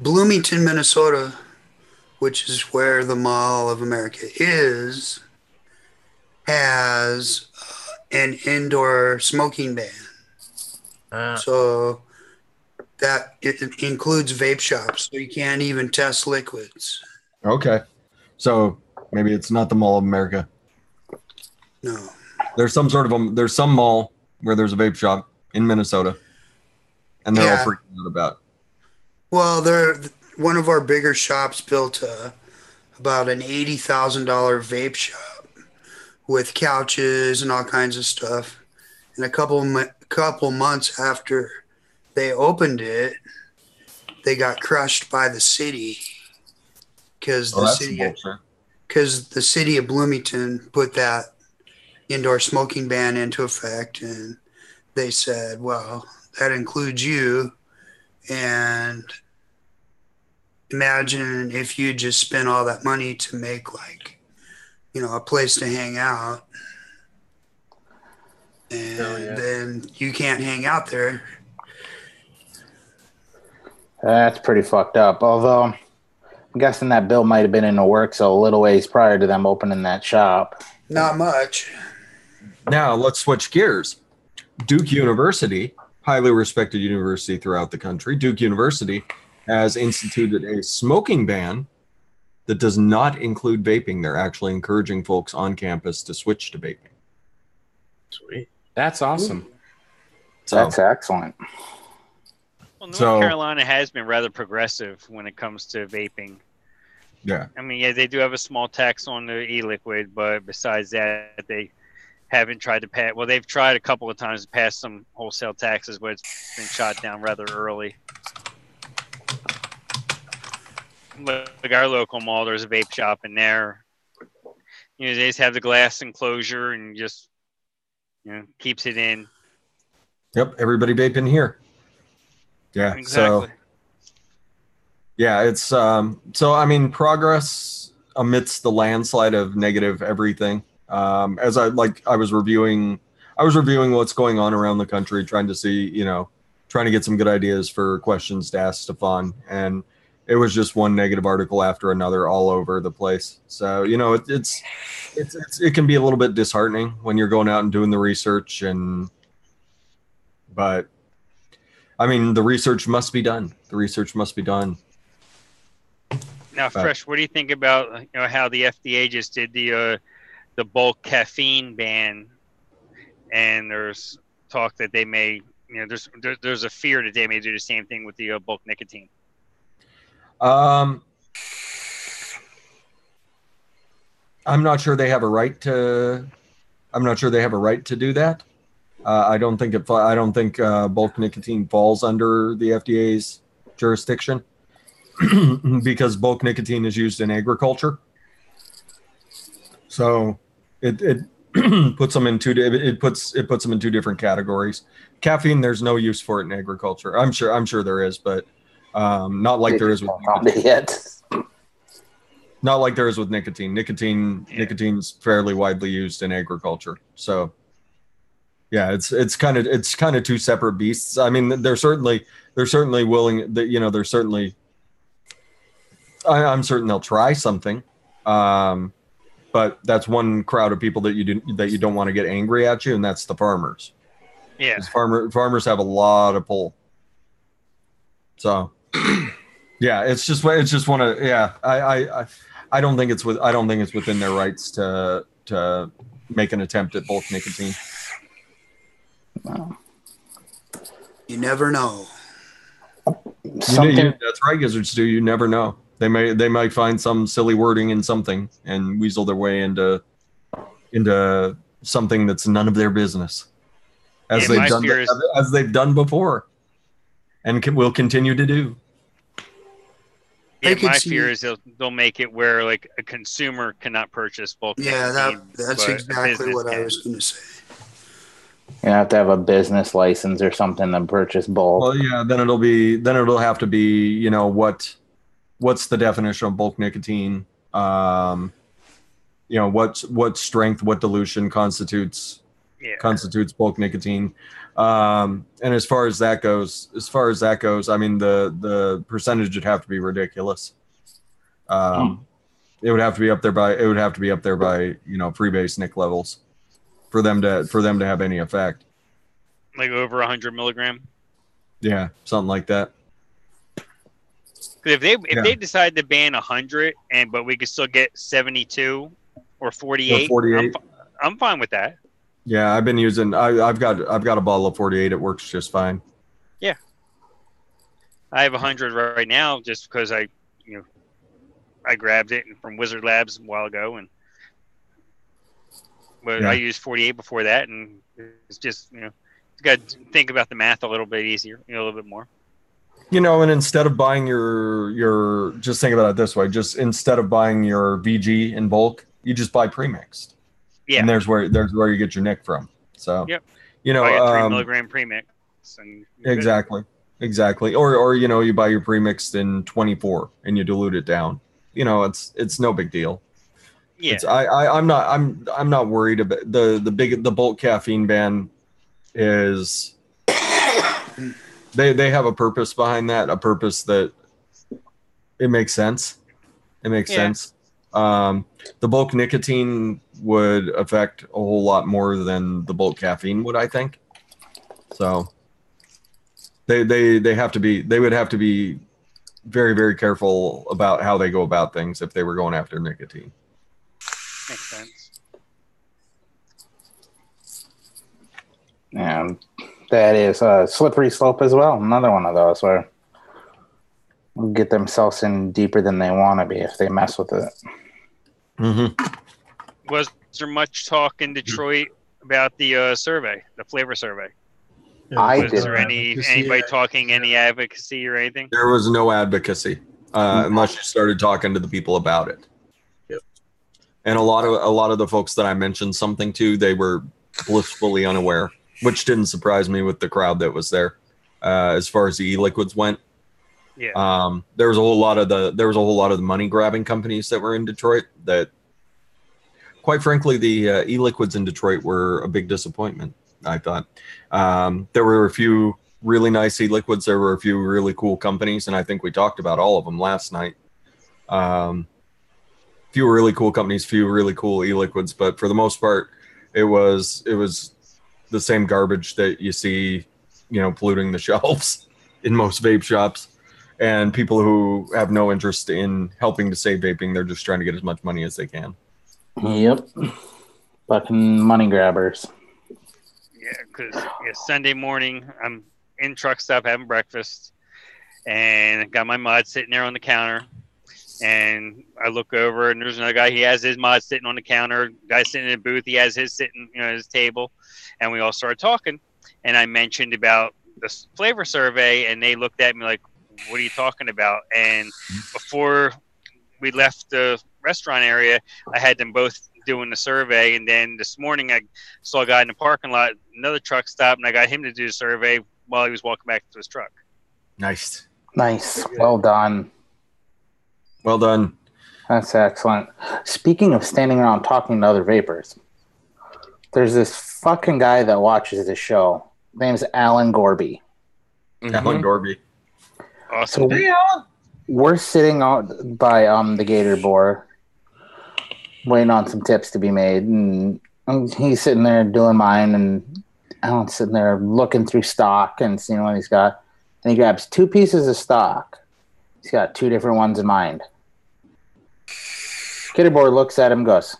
Bloomington, Minnesota, which is where the Mall of America is, has an indoor smoking ban. So that it includes vape shops, so you can't even test liquids. Okay. So maybe it's not the Mall of America. No. There's some mall where there's a vape shop in Minnesota, and they're all freaking out about. Well, one of our bigger shops built about an $80,000 vape shop with couches and all kinds of stuff. And a couple months after they opened it, they got crushed by the city because the city of Bloomington put that indoor smoking ban into effect, and they said, well, that includes you, And imagine if you just spent all that money to make like, a place to hang out, and then you can't hang out there. That's pretty fucked up. Although, I'm guessing that bill might have been in the works a little ways prior to them opening that shop. Not much. Now, let's switch gears. Duke University, highly respected university throughout the country, Duke University has instituted a smoking ban that does not include vaping. They're actually encouraging folks on campus to switch to vaping. Sweet. That's awesome. So, That's excellent. Well, North Carolina has been rather progressive when it comes to vaping. Yeah. I mean, yeah, they do have a small tax on the e-liquid, but besides that, they haven't tried to pass. Well, they've tried a couple of times to pass some wholesale taxes, but it's been shot down rather early. Like our local mall, there's a vape shop in there. They just have the glass enclosure and just, keeps it in. Yep, everybody vaping here. Yeah, exactly. So yeah, it's so I mean, progress amidst the landslide of negative everything. As I was reviewing what's going on around the country, trying to see, trying to get some good ideas for questions to ask Stefan, and it was just one negative article after another all over the place. So, it can be a little bit disheartening when you're going out and doing the research, but I mean, the research must be done. The research must be done. Now, Fresh, what do you think about how the FDA just did the bulk caffeine ban, and there's talk that they may, there's a fear that they may do the same thing with the bulk nicotine. I'm not sure they have a right to. I'm not sure they have a right to do that. I don't think bulk nicotine falls under the FDA's jurisdiction because bulk nicotine is used in agriculture. So it puts them in it puts them in two different categories. Caffeine, there's no use for it in agriculture. I'm sure there is, but not like there is with nicotine. Not like there is with nicotine. Nicotine's fairly widely used in agriculture. So yeah, it's kind of two separate beasts. I mean, they're certainly willing that, they're certainly, I'm certain they'll try something. But that's one crowd of people that you don't want to get angry at you, and that's the farmers. Yeah. Farmers have a lot of pull. So yeah, it's just one of, yeah, I don't think it's within their rights to make an attempt at bulk nicotine. Wow. You never know. That's right, Gizzard Stew. You never know. They might find some silly wording in something and weasel their way into something that's none of their business, as they've done before, and will continue to do. Yeah, my fear is they'll make it where like a consumer cannot purchase bulk. Yeah, that's exactly what I was going to say. You have to have a business license or something to purchase bulk. Well, yeah, then it'll have to be, what's the definition of bulk nicotine? What strength, what dilution constitutes bulk nicotine? And as far as that goes, I mean, the percentage would have to be ridiculous. It would have to be up there by freebase nic levels for them to have any effect. Like over 100 milligram. Yeah, something like that. If they decide to ban 100 but we could still get 72 or 48, I'm fine with that. Yeah, I've been using. I've got a bottle of 48. It works just fine. Yeah, I have 100 right now just because I grabbed it from Wizard Labs a while ago, but I used 48 before that, and it's just you got to think about the math a little bit easier, a little bit more. And instead of buying your just think about it this way, just instead of buying your VG in bulk, you just buy premixed. Yeah. And there's where you get your nic from. So, yep. I got 3 milligram premix. And exactly. Exactly. Or you buy your premixed in 24 and you dilute it down. It's no big deal. Yeah. I'm not worried about the bulk caffeine ban is they have a purpose behind that, a purpose that it makes sense. It makes sense. The bulk nicotine would affect a whole lot more than the bulk caffeine would, I think. So they would have to be very, very careful about how they go about things if they were going after nicotine. Makes sense. And that is a slippery slope as well. Another one of those where they'll get themselves in deeper than they want to be if they mess with it. Mm-hmm. Was there much talk in Detroit about the survey, the flavor survey? Was there anybody talking any advocacy or anything? There was no advocacy unless you started talking to the people about it. Yep. And a lot of the folks that I mentioned something to, they were blissfully unaware, which didn't surprise me with the crowd that was there. As far as the e-liquids went, there was a whole lot of the money grabbing companies that were in Detroit that, quite frankly, the e-liquids in Detroit were a big disappointment. I thought there were a few really nice e-liquids. There were a few really cool companies, and I think we talked about all of them last night. Few really cool companies, few really cool e-liquids, but for the most part, it was the same garbage that you see, polluting the shelves in most vape shops, and people who have no interest in helping to save vaping. They're just trying to get as much money as they can. Yep. Fucking money grabbers. Yeah, because Sunday morning, I'm in truck stop having breakfast, and I got my mod sitting there on the counter. And I look over, and there's another guy. He has his mod sitting on the counter. Guy sitting in the booth. He has his sitting, at his table. And we all started talking. And I mentioned about the flavor survey, and they looked at me like, "What are you talking about?" And before we left the restaurant area, I had them both doing the survey, and then this morning I saw a guy in the parking lot, another truck stop, and I got him to do the survey while he was walking back to his truck. Nice. Well done. That's excellent. Speaking of standing around talking to other vapors, there's this fucking guy that watches this show. His name's Alan Gorby. Mm-hmm. Alan Gorby. Awesome. So we're sitting out by the Gator Boar, waiting on some tips to be made, and he's sitting there doing mine, and Alan's sitting there looking through stock and seeing what he's got, and he grabs 2 pieces of stock. He's got 2 different ones in mind. Gator Boar looks at him, goes,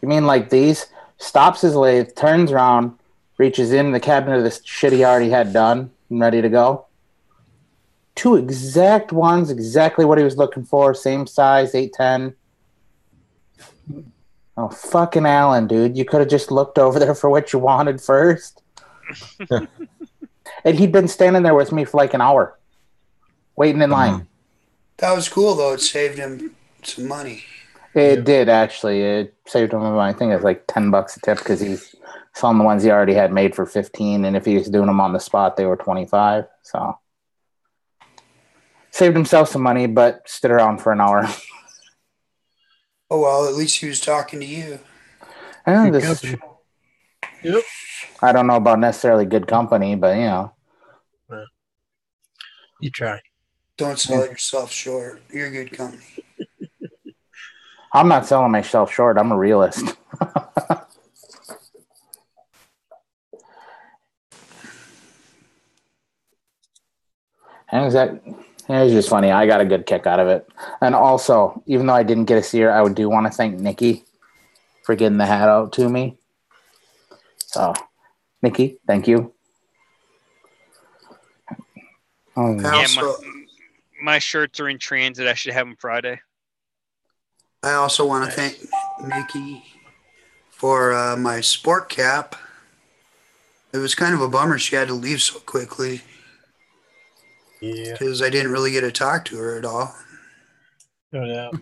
"You mean like these?" Stops his lathe, turns around, reaches in the cabinet of the shit he already had done and ready to go. 2 exact ones, exactly what he was looking for, same size, 810. Oh, fucking Alan, dude. You could have just looked over there for what you wanted first. And he'd been standing there with me for like an hour, waiting in line. That was cool, though. It saved him some money. It did, actually. It saved him, I think it was like $10 a tip, because he's selling the ones he already had made for 15, and if he was doing them on the spot, they were 25. So saved himself some money, but stood around for an hour. Oh, well, at least he was talking to you. Yep. I don't know about necessarily good company, but, You try. Don't sell yourself short. You're a good company. I'm not selling myself short. I'm a realist. And it was just funny. I got a good kick out of it. And also, even though I didn't get to see her, I do want to thank Nikki for getting the hat out to me. So, Nikki, thank you. My shirts are in transit. I should have them Friday. I also want to thank Nikki for my sport cap. It was kind of a bummer she had to leave so quickly. Yeah. Because I didn't really get to talk to her at all. No doubt.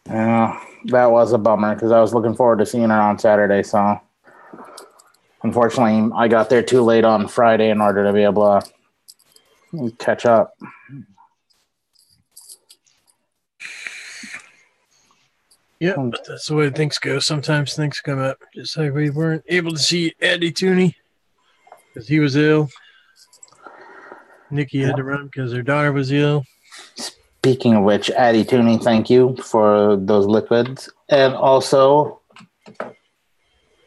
Yeah, that was a bummer because I was looking forward to seeing her on Saturday. So, unfortunately, I got there too late on Friday in order to be able to Catch up. Yep, that's the way things go. Sometimes things come up. Just like we weren't able to see Eddie Tooney because he was ill. Nikki had to run because her daughter was ill. Speaking of which, Addy Tuning, thank you for those liquids. And also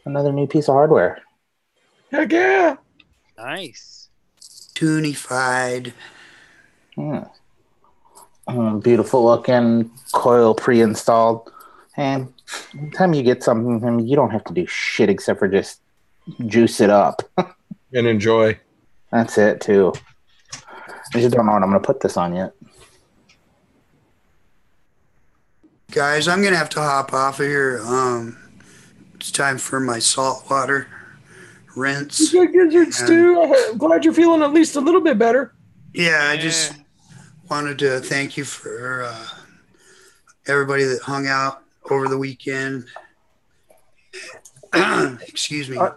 another new piece of hardware. Heck yeah. Nice. Tunified. Yeah. Beautiful looking coil pre-installed. And anytime you get something from him, you don't have to do shit except for just juice it up. And enjoy. That's it, too. I just don't know what I'm going to put this on yet. Guys, I'm going to have to hop off of here. It's time for my saltwater rinse. Good gizzard stew. I'm glad you're feeling at least a little bit better. Yeah, I just wanted to thank you for everybody that hung out over the weekend. Excuse me. And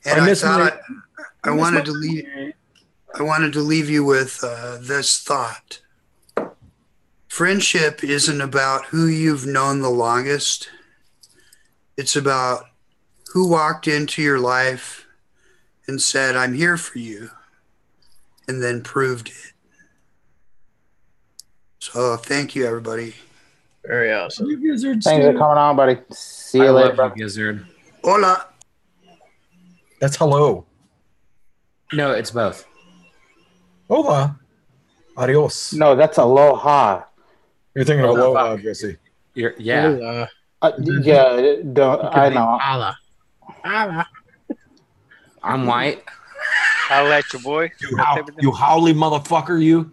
I wanted to leave you with this thought. Friendship isn't about who you've known the longest. It's about who walked into your life and said, "I'm here for you," and then proved it. So thank you, everybody. Very awesome. Thanks for coming on, buddy. See you later, love you, Gizzard. Hola. That's hello. No, it's both. Hola. Adios. No, that's aloha. You're thinking of aloha, Jesse. Yeah. Yeah, I know. Allah. I'm white. I'll let you, boy. You howly motherfucker, you.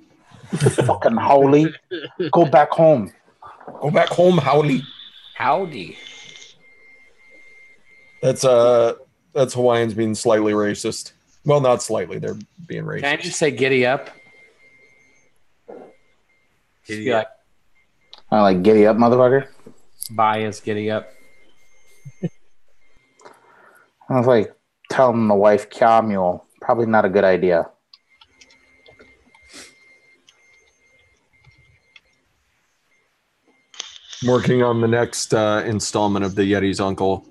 Fucking howly. Go back home. Go back home, howly. Howdy. That's Hawaiians being slightly racist. Well, not slightly. They're being racist. Can I just say giddy up? Giddy up. I like giddy up, motherfucker. Bias giddy up. I was like telling the wife cow mule. Probably not a good idea. I'm working on the next installment of the Yeti's Uncle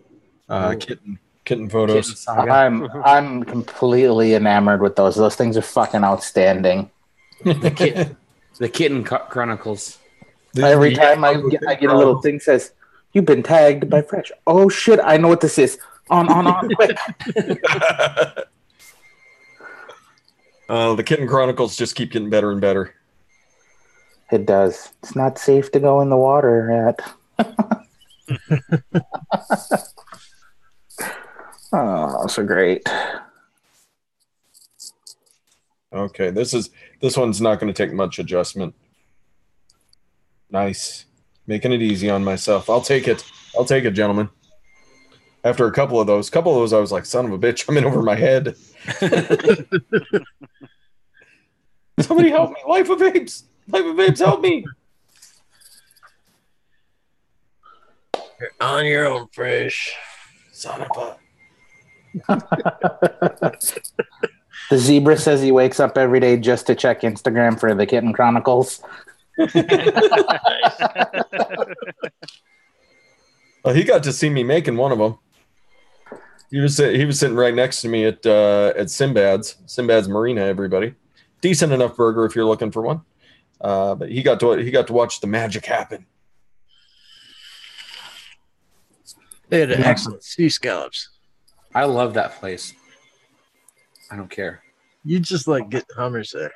kitten photos. I'm completely enamored with those. Those things are fucking outstanding. The Kitten Chronicles. Every time I get a little thing says, "You've been tagged by Fresh." Oh shit! I know what this is. On, quick. The Kitten Chronicles just keep getting better and better. It does. It's not safe to go in the water yet. Oh, so great. Okay, this one's not going to take much adjustment. Nice. Making it easy on myself. I'll take it, gentlemen. After a couple of those, I was like, son of a bitch, I'm in over my head. Somebody help me. Life of Vapes. Life of Vapes, help me. You're on your own, Fresh. Son of a... The zebra says he wakes up every day just to check Instagram for the Kitten Chronicles. Well, he got to see me making one of them. He was sitting right next to me at Sinbad's Marina. Everybody, decent enough burger if you're looking for one. But he got to watch the magic happen. They had excellent sea scallops. I love that place. I don't care. You just like getting Hummers there.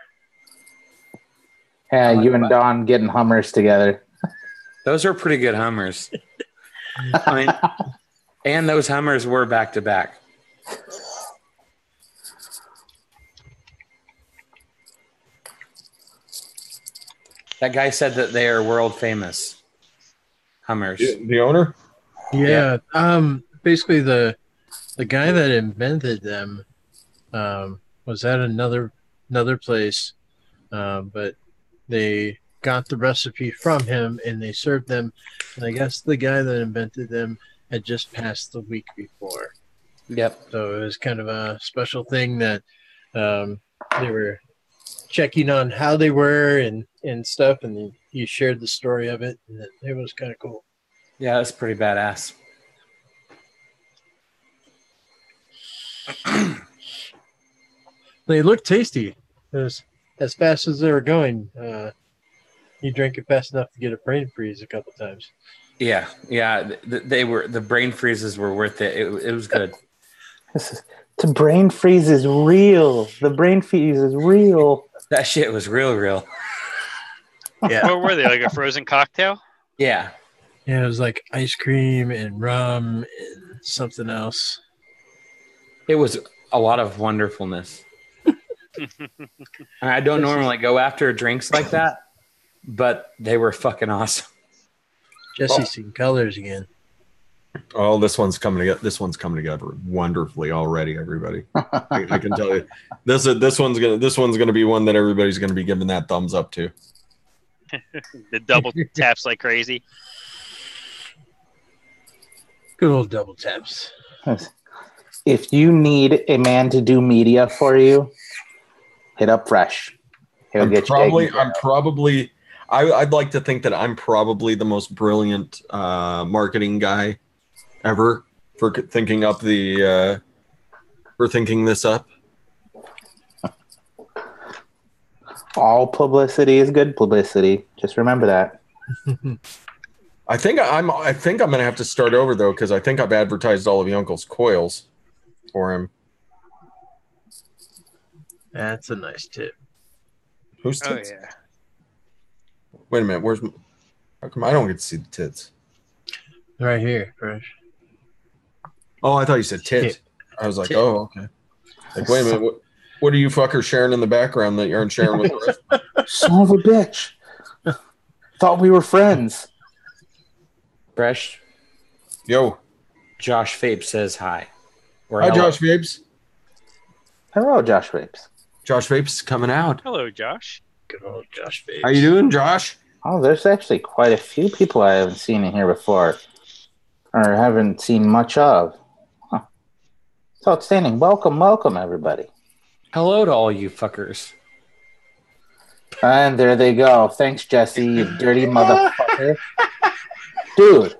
Yeah, you and Don getting Hummers together. Those are pretty good Hummers. I mean, and those Hummers were back to back. That guy said that they are world famous Hummers. The owner? Yeah. Basically the guy that invented them was at another place, but they got the recipe from him and they served them. And I guess the guy that invented them had just passed the week before. Yep. So it was kind of a special thing that they were checking on how they were and stuff, and he shared the story of it, and it was kind of cool. Yeah, that's pretty badass. They looked tasty. It was as fast as they were going. He drank it fast enough to get a brain freeze a couple times. Yeah. They were, the brain freezes were worth it. It was good. The brain freeze is real. The brain freeze is real. That shit was real. Yeah. What were they, like a frozen cocktail? Yeah. Yeah, it was like ice cream and rum and something else. It was a lot of wonderfulness. I don't normally go after drinks like that, but they were fucking awesome. Jesse's seen colors again. Oh, this one's coming together. This one's coming together wonderfully already, everybody. I can tell you. This one's gonna be one that everybody's gonna be giving that thumbs up to. The double taps like crazy. Good old double taps. If you need a man to do media for you, hit up Fresh. I'd like to think that I'm probably the most brilliant marketing guy ever for thinking this up. All publicity is good publicity. Just remember that. I think I'm gonna have to start over though, because I think I've advertised all of your uncle's coils for him. That's a nice tip. Who's tits? Oh yeah. Wait a minute. How come I don't get to see the tits? Right here, Fresh. Oh, I thought you said tit. I was like, oh, okay. Like, wait a minute. What are you fuckers sharing in the background that you aren't sharing with the rest? Son of a bitch. Thought we were friends. Fresh. Yo. Josh Vapes says hi. Hi, Josh Vapes. Hello, Josh Vapes. Josh Vapes coming out. Hello, Josh. Good old Josh Vapes. How you doing, Josh? Oh, there's actually quite a few people I haven't seen in here before, or haven't seen much of. Huh. It's outstanding. Welcome, everybody. Hello to all you fuckers. And there they go. Thanks, Jesse, you dirty motherfucker. Dude,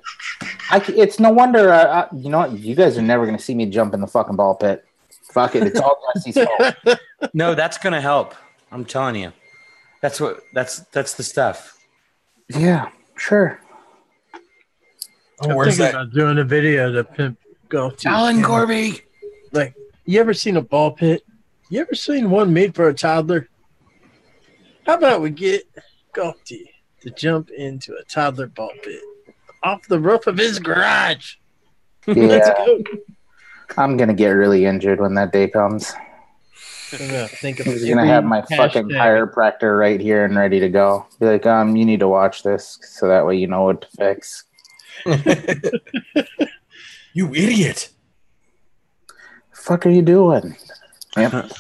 it's no wonder. You know what? You guys are never going to see me jump in the fucking ball pit. Fuck it. It's all Jesse's fault. No, that's going to help. I'm telling you. That's the stuff. Yeah, sure. I'm thinking about doing a video to pimp golf teams. Alan Corby. Like, you ever seen a ball pit? You ever seen one made for a toddler? How about we get Golf T to jump into a toddler ball pit off the roof of his garage? Yeah. Let's go. I'm going to get really injured when that day comes. I'm going to have my fucking chiropractor right here and ready to go. Be like, you need to watch this so that way you know what to fix. You idiot. Fuck are you doing? Yep.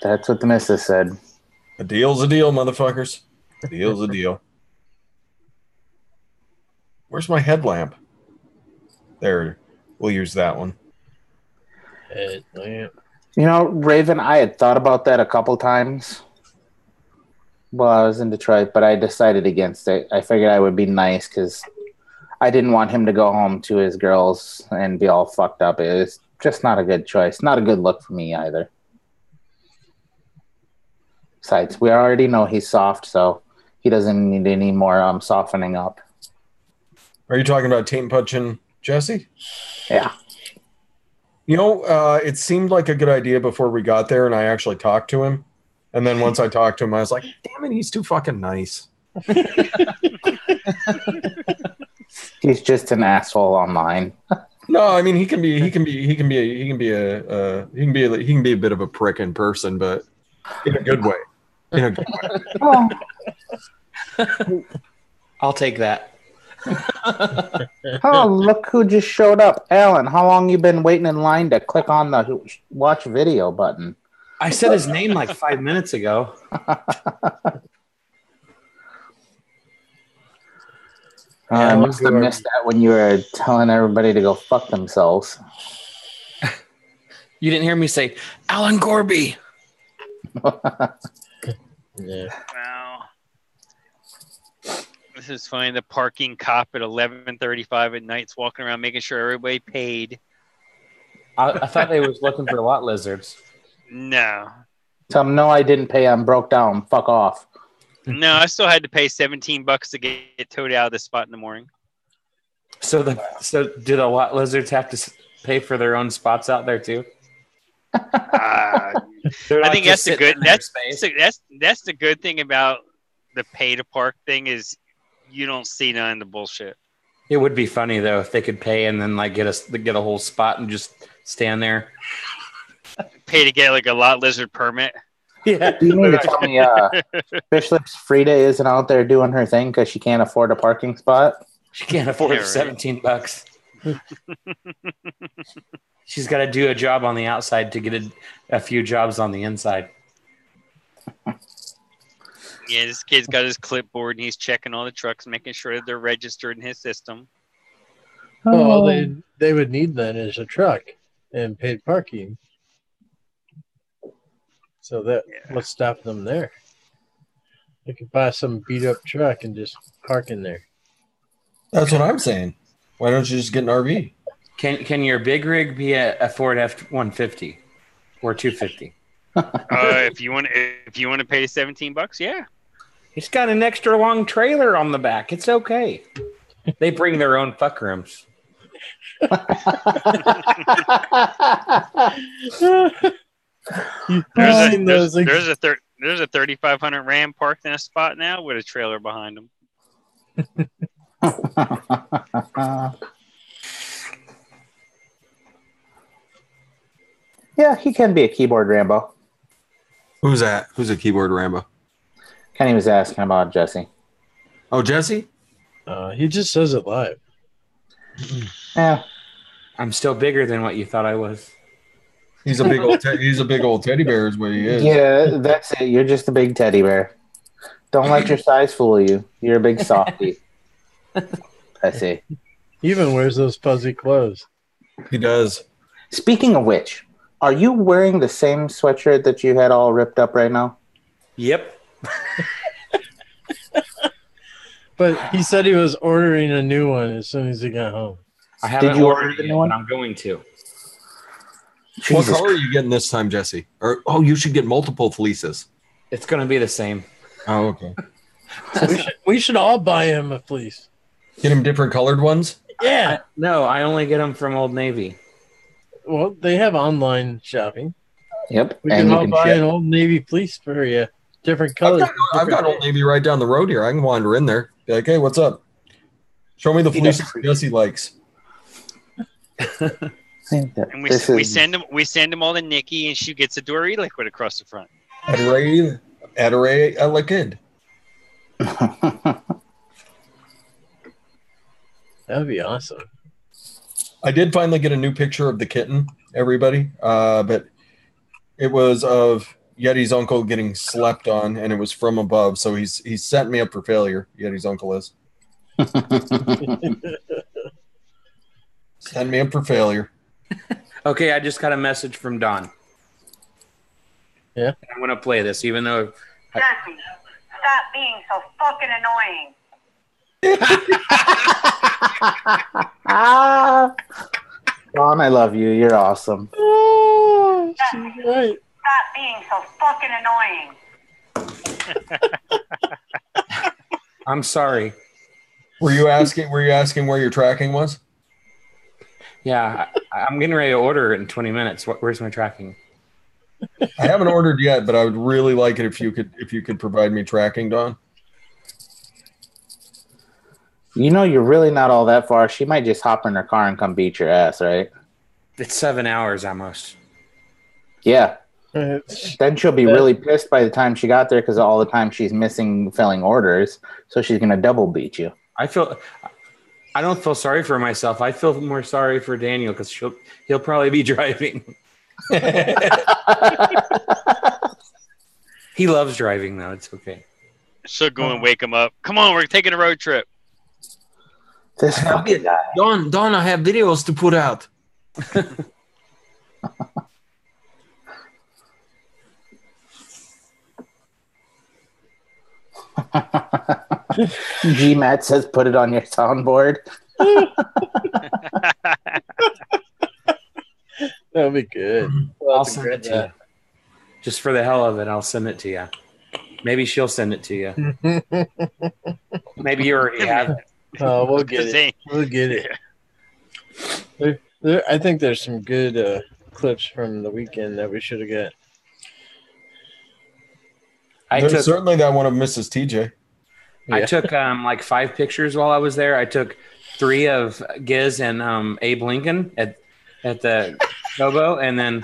That's what the missus said. A deal's a deal, motherfuckers. A deal's a deal. Where's my headlamp? There. We'll use that one. Headlamp. You know, Raven, I had thought about that a couple times while I was in Detroit, but I decided against it. I figured I would be nice because I didn't want him to go home to his girls and be all fucked up. It was just not a good choice. Not a good look for me either. Besides, we already know he's soft, so he doesn't need any more softening up. Are you talking about Taint Punching Jesse? Yeah. You know, it seemed like a good idea before we got there, and I actually talked to him. And then once I talked to him, I was like, damn it, he's too fucking nice. He's just an asshole online. No, I mean he can be a bit of a prick in person, but in a good way. In a good way. Oh. I'll take that. Oh, look who just showed up. Alan, how long you been waiting in line to click on the watch video button? I said his name like 5 minutes ago. I must have missed that when you were telling everybody to go fuck themselves. You didn't hear me say, Alan Gorby. Yeah. Wow. This is funny. The parking cop at 11:35 at night's walking around making sure everybody paid. I thought they was looking for lot lizards. No. Tell them, no, I didn't pay. I'm broke down. Fuck off. No, I still had to pay $17 to get towed out of the spot in the morning. So do the lot lizards have to pay for their own spots out there too? I think that's the good. That's the good thing about the pay to park thing is you don't see none of the bullshit. It would be funny though if they could pay and then like get a whole spot and just stand there. Pay to get like a lot lizard permit. Yeah. Do you mean to tell me Fish Lips Frida isn't out there doing her thing because she can't afford a parking spot? She can't afford Yeah, right. $17. She's got to do a job on the outside to get a few jobs on the inside. Yeah, this kid's got his clipboard and he's checking all the trucks, making sure that they're registered in his system. Well, all they would need then is a truck and paid parking. So that what's stopping them there? They could buy some beat up truck and just park in there. That's what I'm saying. Why don't you just get an RV? Can your big rig be a Ford F-150 or 250? If you want to pay $17, yeah. It's got an extra long trailer on the back. It's okay. They bring their own fuck rooms. There's a 3500 Ram parked in a spot now with a trailer behind them. Yeah, he can be a keyboard Rambo. Who's that? Who's a keyboard Rambo? Kenny was asking about Jesse. Oh, Jesse? He just says it live. Yeah. I'm still bigger than what you thought I was. He's a big old teddy bear is what he is. Yeah, that's it. You're just a big teddy bear. Don't let your size fool you. You're a big softie. I see. He even wears those fuzzy clothes. He does. Speaking of which, are you wearing the same sweatshirt that you had all ripped up right now? Yep. But he said he was ordering a new one as soon as he got home. I haven't Did you ordered order the it new yet, one? but I'm going to. What color are you getting this time, Jesse? Or you should get multiple fleeces. It's going to be the same. Oh, okay. We should all buy him a fleece. Get him different colored ones? Yeah. No, I only get them from Old Navy. Well, they have online shopping. Yep. We and can you all can buy ship. an Old Navy fleece for you. Different colors. I've got Old Navy right down the road here. I can wander in there. Be like, hey, what's up? Show me the fleeces Jesse likes. And we send them all to Nikki, and she gets a door Eliquid across the front. Advocacy, Eliquid. That would be awesome. I did finally get a new picture of the kitten, everybody. But it was of Yeti's uncle getting slept on, and it was from above. So he's setting me up for failure. Yeti's uncle is. Setting me up for failure. Okay, I just got a message from Don. Yeah? I'm going to play this, even though... Jesse, stop being so fucking annoying. Ron, I love you. You're awesome. Oh, she's right. Stop being so fucking annoying. I'm sorry. Were you asking where your tracking was? Yeah, I'm getting ready to order it in 20 minutes. Where's my tracking? I haven't ordered yet, but I would really like it if you could provide me tracking, Don. You know you're really not all that far. She might just hop in her car and come beat your ass, right? It's 7 hours almost. Yeah. Then she'll be really pissed by the time she got there because of all the time she's missing filling orders. So she's going to double beat you. I don't feel sorry for myself. I feel more sorry for Daniel because he'll probably be driving. He loves driving, though. It's okay. She'll go and wake him up. Come on, we're taking a road trip. This fucking guy. Don, I have videos to put out. GMAT says put it on your soundboard. That'll be good. I'll send it to you. Just for the hell of it, I'll send it to you. Maybe she'll send it to you. Maybe you already have it. Oh, we'll get it. We'll get it. I think there's some good clips from the weekend that we should have got. There's certainly that one of Mrs. TJ. I took like 5 pictures while I was there. I took 3 of Giz and Abe Lincoln at the Gobo, and then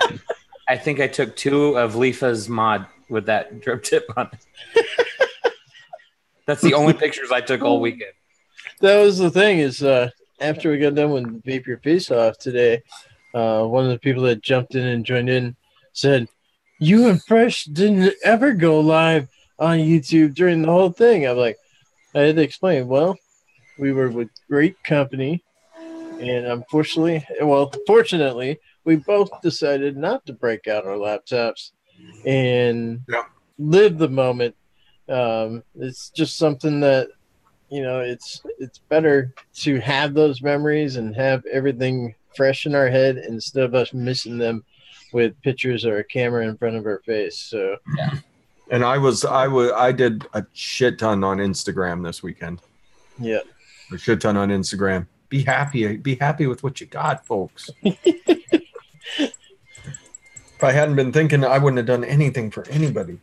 I think I took 2 of Leafa's mod with that drip tip on it. That's the only pictures I took all weekend. That was the thing is after we got done with Vape Your Face Off today, one of the people that jumped in and joined in said, "You and Fresh didn't ever go live on YouTube during the whole thing." I'm like, I had to explain. Well, we were with great company, and fortunately, we both decided not to break out our laptops and live the moment. It's just something that, it's better to have those memories and have everything fresh in our head instead of us missing them with pictures or a camera in front of our face. So yeah. And I did a shit ton on Instagram this weekend. Yeah. A shit ton on Instagram. Be happy with what you got, folks. If I hadn't been thinking, I wouldn't have done anything for anybody.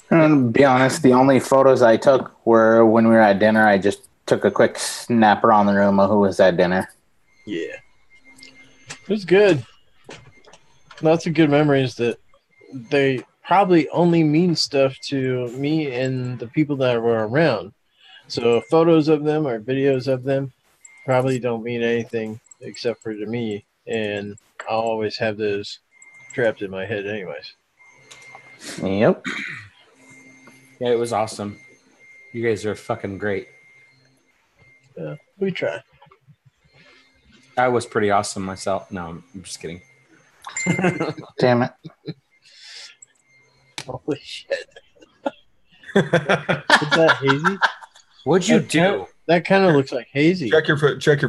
And to be honest, the only photos I took were when we were at dinner. I just took a quick snap around the room of who was at dinner. Yeah. It was good. Lots of good memories that they probably only mean stuff to me and the people that were around. So photos of them or videos of them probably don't mean anything except for to me. And I'll always have those trapped in my head anyways. Yep. Yeah, it was awesome. You guys are fucking great. Yeah, we try. I was pretty awesome myself. No, I'm just kidding. Damn it. Holy shit. Is that hazy? What'd you do? That kind of looks like hazy. Check your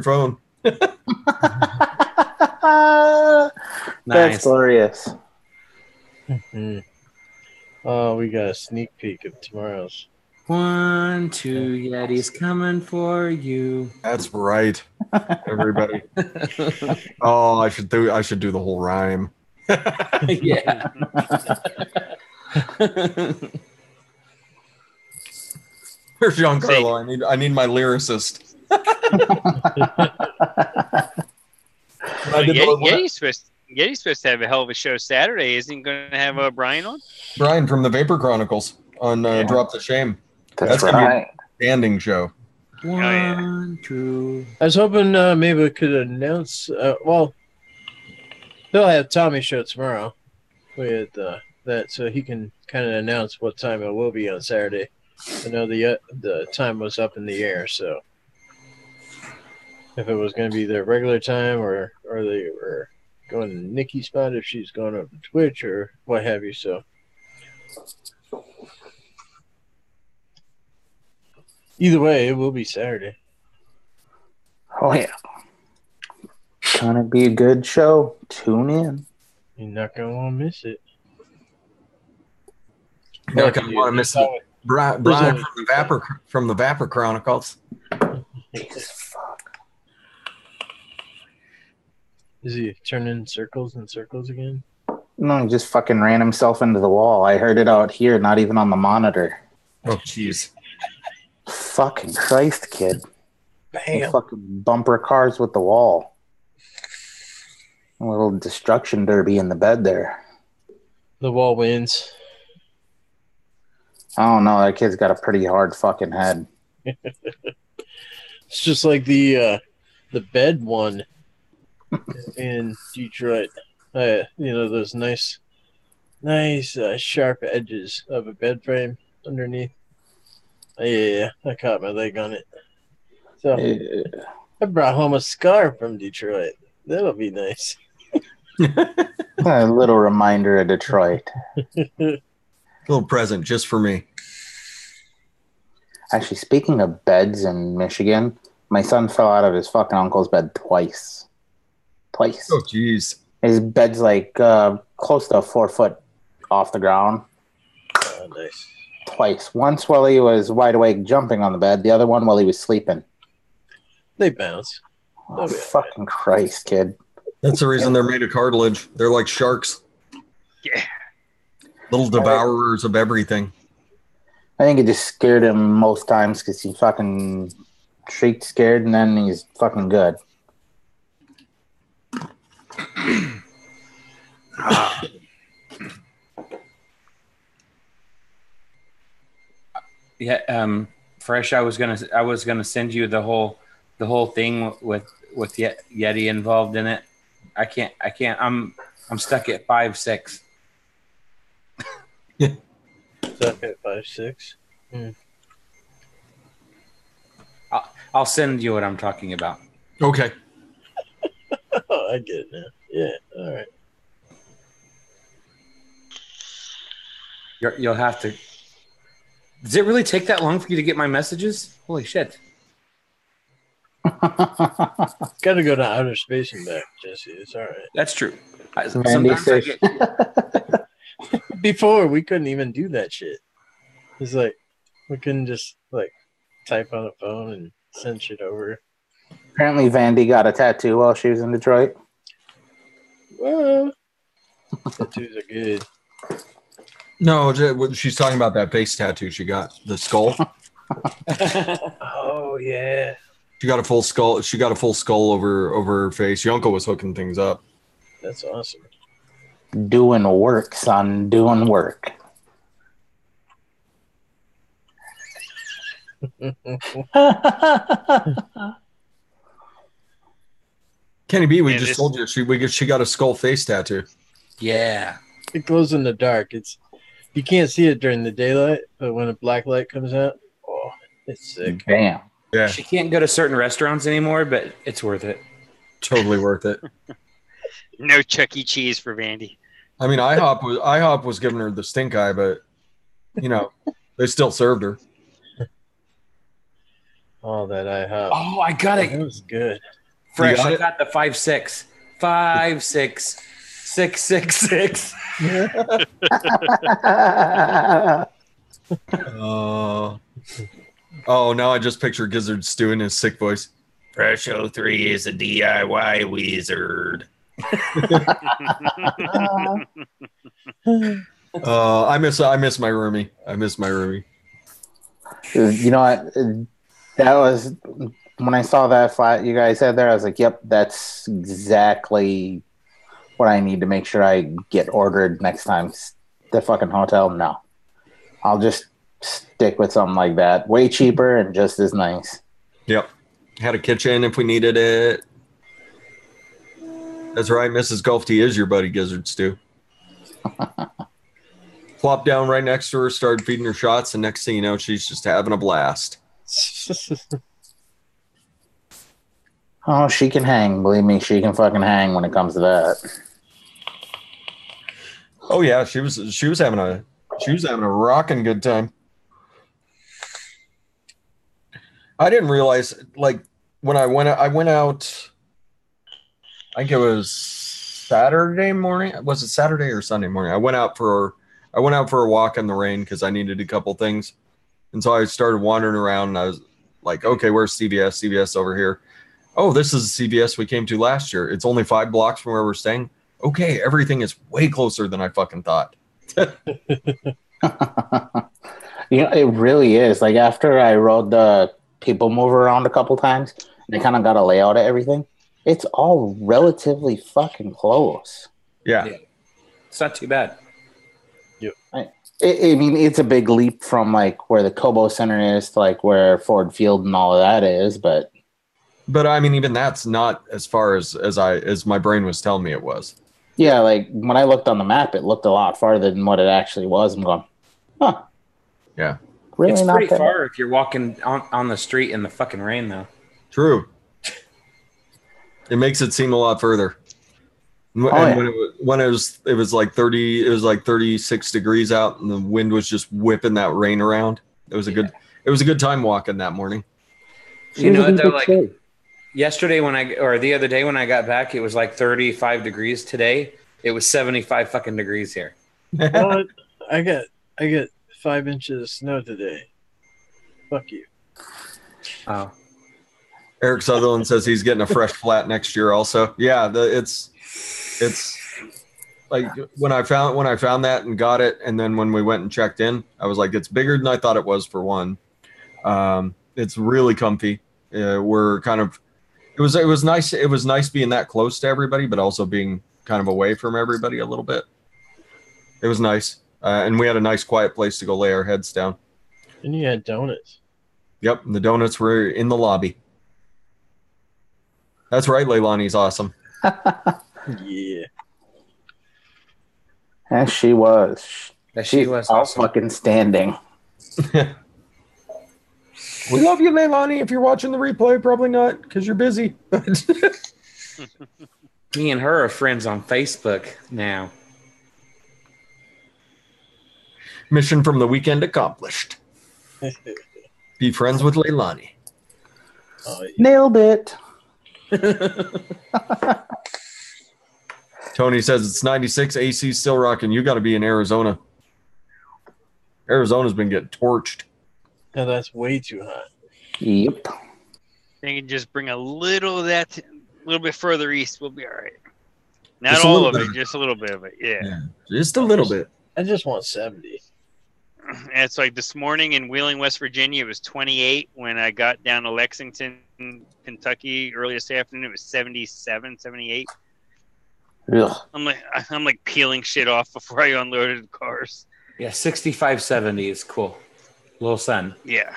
phone. That's glorious. Mm-hmm. Oh, we got a sneak peek of tomorrow's. 1, 2 Yetis coming for you. That's right, everybody. Oh, I should do the whole rhyme. Yeah. Here's Giancarlo. I need my lyricist. Yeti's supposed to have a hell of a show Saturday. Isn't he going to have Brian on? Brian from the Vapor Chronicles on Drop the Shame. That's right. Gonna be a standing show. 1, 2. I was hoping maybe we could announce. They'll have Tommy show tomorrow with that, so he can kind of announce what time it will be on Saturday. I know the time was up in the air, so if it was going to be their regular time or they were going to Nikki's spot, if she's going over to Twitch or what have you, so. Either way, it will be Saturday. Oh, yeah. Gonna be a good show. Tune in. You're not going to want to miss it. You're not going to want to miss it. Brian from the Vapor Chronicles. Jesus, fuck. Is he turning circles and circles again? No, he just fucking ran himself into the wall. I heard it out here, not even on the monitor. Oh, jeez. Fucking Christ, kid. Bam. Fucking bumper cars with the wall. A little destruction derby in the bed there. The wall wins. I don't know. That kid's got a pretty hard fucking head. It's just like the bed one in Detroit. Those nice sharp edges of a bed frame underneath. Yeah, I caught my leg on it. So I brought home a scar from Detroit. That'll be nice. A little reminder of Detroit. A little present just for me. Actually, speaking of beds in Michigan, my son fell out of his fucking uncle's bed twice. Twice. Oh, jeez. His bed's like close to 4 foot off the ground. Oh, nice. Twice. Once while he was wide awake jumping on the bed. The other one while he was sleeping. They bounce. Oh, fucking Christ, kid. That's the reason they're made of cartilage. They're like sharks. Yeah. Little devourers of everything. I think it just scared him most times because he fucking shrieked scared and then he's fucking good. Yeah, Fresh. I was gonna send you the whole thing with Yeti involved in it. I can't. I'm stuck at 5'6". Stuck at 5'6". I'll send you what I'm talking about. Okay. Oh, I get it now. Yeah. All right. You'll have to. Does it really take that long for you to get my messages? Holy shit! Got to go to outer space and back, Jesse. It's all right. That's true. Sometimes I get... Before we couldn't even do that shit. It's like we couldn't just like type on a phone and send shit over. Apparently, Vandy got a tattoo while she was in Detroit. Well, tattoos are good. No, she's talking about that face tattoo she got. The skull. Oh yeah. She got a full skull. She got a full skull over her face. Your uncle was hooking things up. That's awesome. Doing work, son. Doing work. Kenny B, we just told you she got a skull face tattoo. Yeah. It glows in the dark. You can't see it during the daylight, but when a black light comes out, oh, it's sick. Damn. Yeah. She can't go to certain restaurants anymore, but it's worth it. Totally worth it. No Chuck E. Cheese for Vandy. I mean, IHOP was giving her the stink eye, but you know, they still served her. Oh, that IHOP. Oh, I got it. That was good. Fresh. I got the 5'6". 5'6". 666. Oh, now I just picture Gizzard Stew in his sick voice. Fresh 03 is a DIY wizard. I miss my roomie. You know what? That was when I saw that fight you guys had there. I was like, "Yep, that's exactly what I need to make sure I get ordered next time." The fucking hotel, no. I'll just stick with something like that. Way cheaper and just as nice. Yep. Had a kitchen if we needed it. That's right, Mrs. Gulf Tea is your buddy Gizzard Stew. Plopped down right next to her, started feeding her shots, and next thing you know, she's just having a blast. Oh, she can hang. Believe me, she can fucking hang when it comes to that. Oh yeah, she was having a rocking good time. I didn't realize, like, when I went out, I think it was Saturday morning. Was it Saturday or Sunday morning? I went out for a walk in the rain because I needed a couple things. And so I started wandering around and I was like, okay, where's CVS? CVS over here. Oh, this is the CVS we came to last year. It's only 5 blocks from where we're staying. Okay, everything is way closer than I fucking thought. You know, it really is. Like, after I rode the People Mover around a couple times, they kind of got a layout of everything. It's all relatively fucking close. Yeah. It's not too bad. I mean, it's a big leap from like where the Cobo Center is to like where Ford Field and all of that is, but I mean, even that's not as far as my brain was telling me it was. Yeah, like when I looked on the map, it looked a lot farther than what it actually was. I'm going, huh? Yeah, really it's not pretty that far if you're walking on the street in the fucking rain, though. True. It makes it seem a lot further. When it was like 30, it was like 36 degrees out, and the wind was just whipping that rain around. It was a it was a good time walking that morning. You know what though, like yesterday or the other day when I got back, it was like 35 degrees. Today it was 75 fucking degrees here. What? I got 5 inches of snow today. Fuck you. Oh. Eric Sutherland says he's getting a fresh flat next year also. Yeah, it's like when I found that and got it, and then when we went and checked in, I was like, it's bigger than I thought it was for one. It's really comfy. We're kind of it was nice. It was nice being that close to everybody, but also being kind of away from everybody a little bit. It was nice. And we had a nice quiet place to go lay our heads down. And you had donuts. Yep, and the donuts were in the lobby. That's right, Leilani's awesome. Yeah. As she was. She was all awesome. fucking standing. We love you, Leilani. If you're watching the replay, probably not because you're busy. Me and her are friends on Facebook now. Mission from the weekend accomplished. Be friends with Leilani. Oh, yeah. Nailed it. Tony says it's 96. AC's still rocking. You got to be in Arizona. Arizona's been getting torched. No, that's way too hot. Yep. They can just bring a little of that, a little bit further east. We'll be all right. Not Just a all little of bit it, of it. just a little bit of it. Yeah. Just a little bit. I just want 70. And it's like this morning in Wheeling, West Virginia, it was 28. When I got down to Lexington, Kentucky early this afternoon, it was 77, 78. Ugh. I'm like peeling shit off before I unloaded the cars. Yeah, 65, 70 is cool. Little sun. Yeah.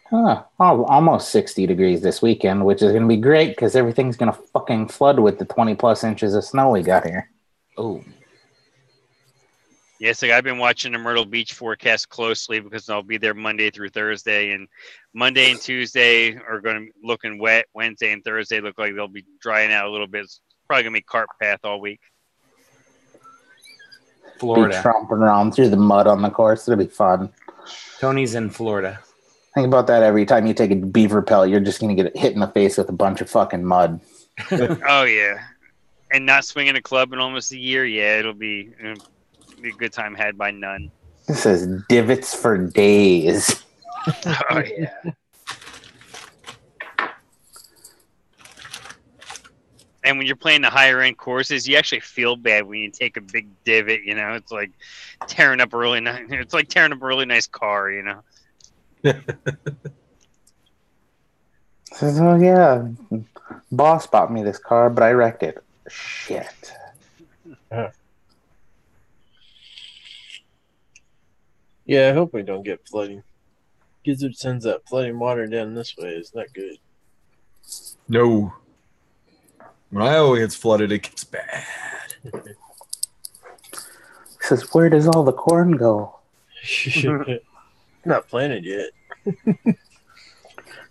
Huh. Oh, almost 60 degrees this weekend, which is going to be great because everything's going to fucking flood with the 20 plus inches of snow we got here. Oh. Yes, I've been watching the Myrtle Beach forecast closely because I'll be there Monday through Thursday, and Monday and Tuesday are going to be looking wet. Wednesday and Thursday look like they'll be drying out a little bit. It's probably going to be cart path all week. Florida. Be tromping around through the mud on the course. It'll be fun. Tony's in Florida. Think about that every time you take a beaver pelt, you're just going to get hit in the face with a bunch of fucking mud. Oh, yeah. And not swinging a club in almost a year, yeah, it'll be a good time had by none. This says divots for days. Oh, yeah. And when you're playing the higher end courses, you actually feel bad when you take a big divot. You know, it's like tearing up a really nice. It's like tearing up a really nice car. You know. Says, oh yeah, boss bought me this car, but I wrecked it. Shit. Yeah, I hope we don't get flooding. Gizzard sends that flooding water down this way. It's not good. No. When Iowa gets flooded, it gets bad. Says, where does all the corn go? Not planted yet.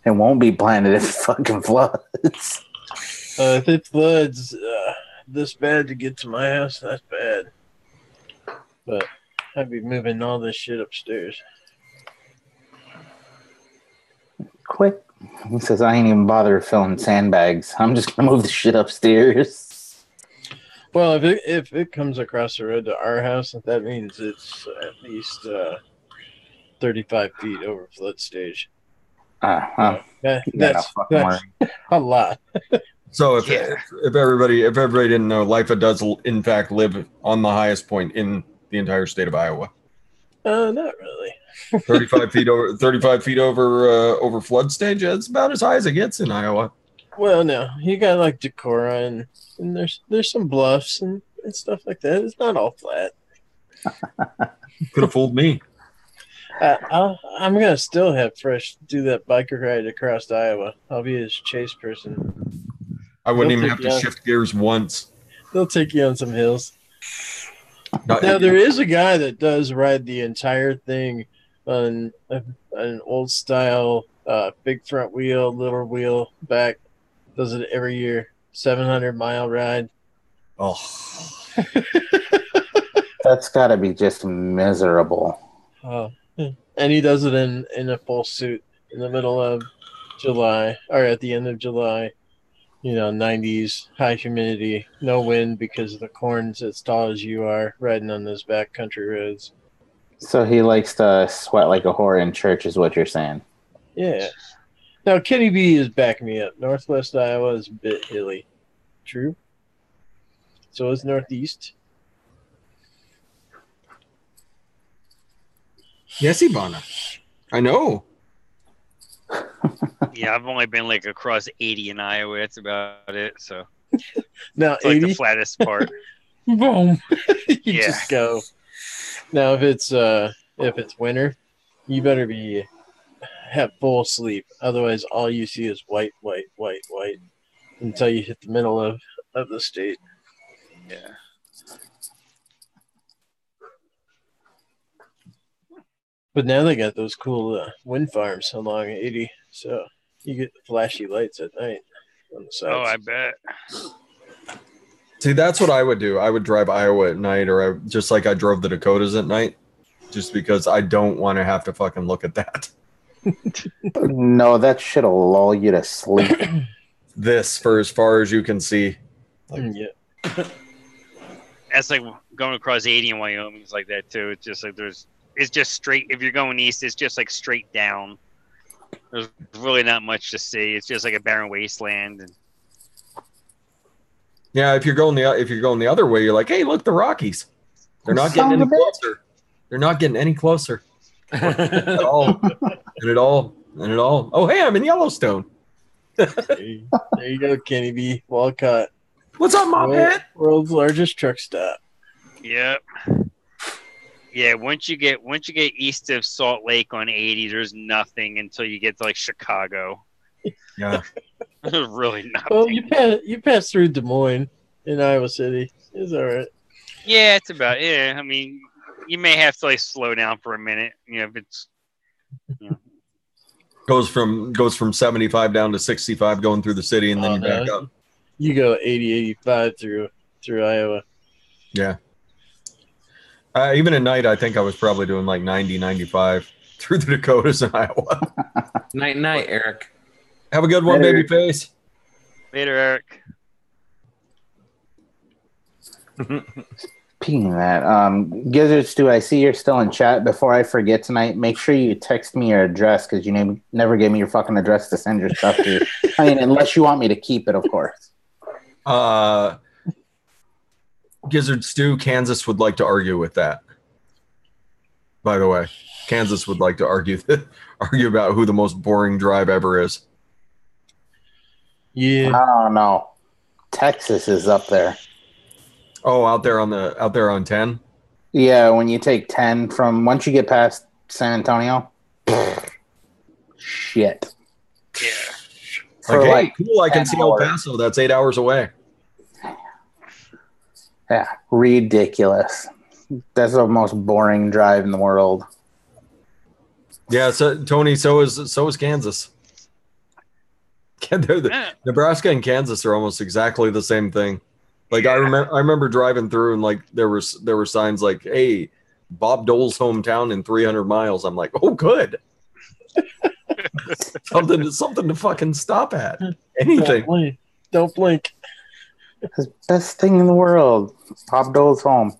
It won't be planted if it fucking floods. If it floods this bad to get to my house, that's bad. But I'd be moving all this shit upstairs. Quick. He says, I ain't even bother filling sandbags. I'm just going to move the shit upstairs. Well, if it comes across the road to our house, that means it's at least 35 feet over flood stage. That's a lot. So if everybody didn't know, LIFA does in fact live on the highest point in the entire state of Iowa. Not really. 35 feet over flood stage. That's about as high as it gets in Iowa. Well, no, you got like Decorah and there's some bluffs and stuff like that. It's not all flat. Could have fooled me. I'm gonna still have Fresh do that biker ride across Iowa. I'll be his chase person. I wouldn't even have to shift gears once. They'll take you on some hills. Now there is a guy that does ride the entire thing on an old style big front wheel, little wheel back. Does it every year. 700-mile ride. Oh, that's got to be just miserable. Oh, And he does it in a full suit in the middle of July, or at the end of July. 90s, high humidity, no wind because the corn's as tall as you are, riding on those backcountry roads. So he likes to sweat like a whore in church, is what you're saying. Yeah. Now, Kenny B is backing me up. Northwest Iowa is a bit hilly. True. So is Northeast. Yes, Ivana. I know. Yeah, I've only been like across 80 in Iowa. That's about it. So Now, it's like 80? the flattest part. Boom. You Yeah. just go. Now, if it's winter, you better have full sleep. Otherwise, all you see is white, white, white, white until you hit the middle of the state. Yeah. But now they got those cool wind farms along 80, so you get the flashy lights at night on the sides. Oh, I bet. See, that's what I would do. I would drive Iowa at night, or just like I drove the Dakotas at night, just because I don't want to have to fucking look at that. No, that shit'll lull you to sleep. This, for as far as you can see. Yeah. That's like going across 80 in Wyoming. It's like that too. It's just like it's just straight. If you're going east, it's just like straight down. There's really not much to see. It's just like a barren wasteland. And Yeah, if you're going the other way, you're like, hey, look, the Rockies. They're not getting any closer. They're not getting any closer at all. And at all. Oh, hey, I'm in Yellowstone. There you go, Kenny B. Walcott. What's up, Mom? World's largest truck stop. Yep. Yeah, once you get east of Salt Lake on 80, there's nothing until you get to like Chicago. Yeah. There's really nothing. Well, you pass through Des Moines in Iowa City. It's all right. Yeah, it's about I mean, you may have to like slow down for a minute. If it's goes from 75 down to 65 going through the city, and then you back up. You go 80, 85 through Iowa. Yeah. Even at night, I think I was probably doing like 90, 95 through the Dakotas in Iowa. Night, Eric. Have a good one, Later. baby face. Later, Eric. Speaking of that, Gizzard Stew, I see you're still in chat. Before I forget tonight, make sure you text me your address because you never gave me your fucking address to send your stuff to. I mean, unless you want me to keep it, of course. Gizzard Stew, Kansas would like to argue with that. By the way, Kansas would like to argue about who the most boring drive ever is. Yeah. I don't know. Texas is up there. Oh, out there on 10? Yeah, when you take 10 from once you get past San Antonio, shit. Yeah. Like, hey, cool, I can see El hours. Paso. That's 8 hours away. Yeah, ridiculous. That's the most boring drive in the world. Yeah, so Tony, so is Kansas. Nebraska and Kansas are almost exactly the same thing. Like I remember driving through and like there were signs like, "Hey, Bob Dole's hometown in 300 miles." I'm like, "Oh, good." something to fucking stop at. Anything. Don't blink. The best thing in the world. Bob Dole's home.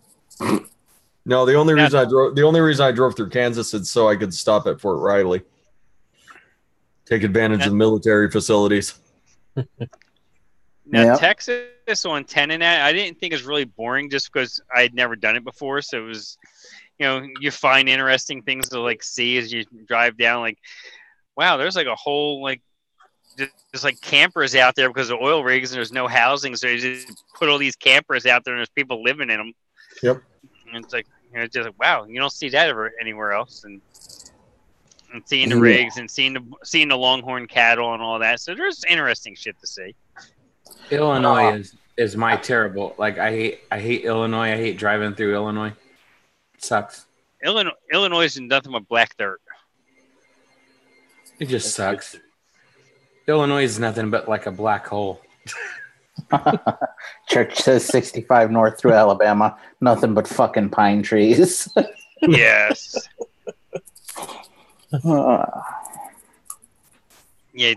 No, the only reason I drove through Kansas is so I could stop at Fort Riley. Take advantage of the military facilities. Now, Yep. Texas on 10 and that, I didn't think it was really boring just because I had never done it before. So it was, you find interesting things to like see as you drive down. Like, wow, there's like a whole like just like campers out there because of oil rigs and there's no housing. So you just put all these campers out there and there's people living in them. Yep. And it's like, it's just like, wow, you don't see that anywhere else. And seeing the rigs and seeing the longhorn cattle and all that. So there's interesting shit to see. Illinois is my terrible. Like I hate Illinois. I hate driving through Illinois. It sucks. Illinois is nothing but black dirt. It just sucks. Illinois is nothing but like a black hole. Church says 65 north through Alabama. Nothing but fucking pine trees. Yes. Yeah,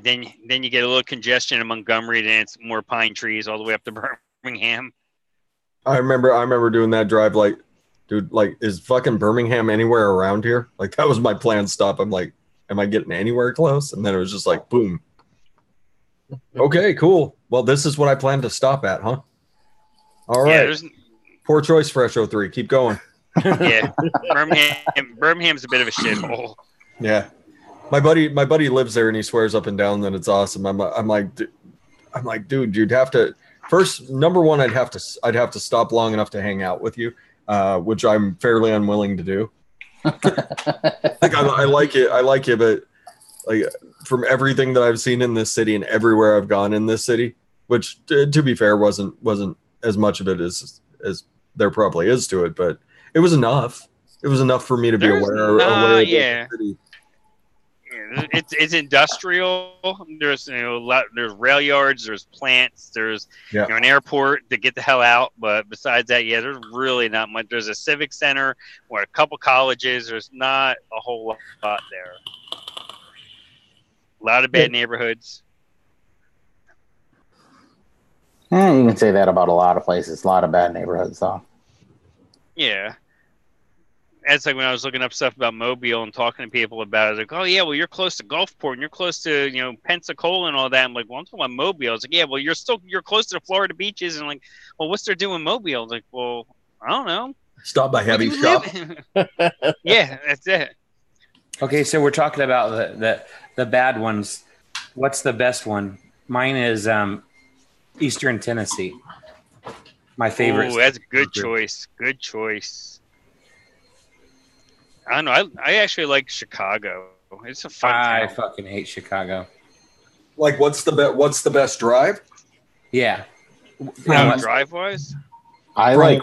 then you get a little congestion in Montgomery, then it's more pine trees all the way up to Birmingham. I remember doing that drive. Like, dude, like, is fucking Birmingham anywhere around here? Like, that was my planned stop. I'm like, am I getting anywhere close? And then it was just like, boom. Okay, cool. Well, this is what I plan to stop at, huh? All right. Yeah, poor choice, Fresh 03. Keep going. Yeah, Birmingham's a bit of a shithole. Yeah, my buddy lives there, and he swears up and down that it's awesome. I'm like, dude, you'd have to first. Number one, I'd have to stop long enough to hang out with you, which I'm fairly unwilling to do. Like I like it, but like from everything that I've seen in this city and everywhere I've gone in this city, which to be fair wasn't as much of it as there probably is to it, but it was enough. It was enough for me to be aware of the city. Yeah, it's industrial. There's there's rail yards, there's plants, there's an airport to get the hell out. But besides that, there's really not much. There's a civic center or a couple colleges. There's not a whole lot there. A lot of bad neighborhoods. Yeah, you can say that about a lot of places. A lot of bad neighborhoods, though. Yeah. That's like when I was looking up stuff about Mobile and talking to people about it. Like, oh, yeah, well, you're close to Gulfport and you're close to, Pensacola and all that. I'm like, well, I'm talking about Mobile. I was like, yeah, well, you're close to the Florida beaches. And like, well, what's there doing in Mobile? I was like, well, I don't know. Stop by Heavy Shop. Yeah, that's it. Okay, so we're talking about the bad ones. What's the best one? Mine is Eastern Tennessee. My favorite. Oh, that's a good choice. Good choice. I don't know. I actually like Chicago. It's a fun town. I fucking hate Chicago. Like, what's the best drive? Yeah. Drive wise? I like.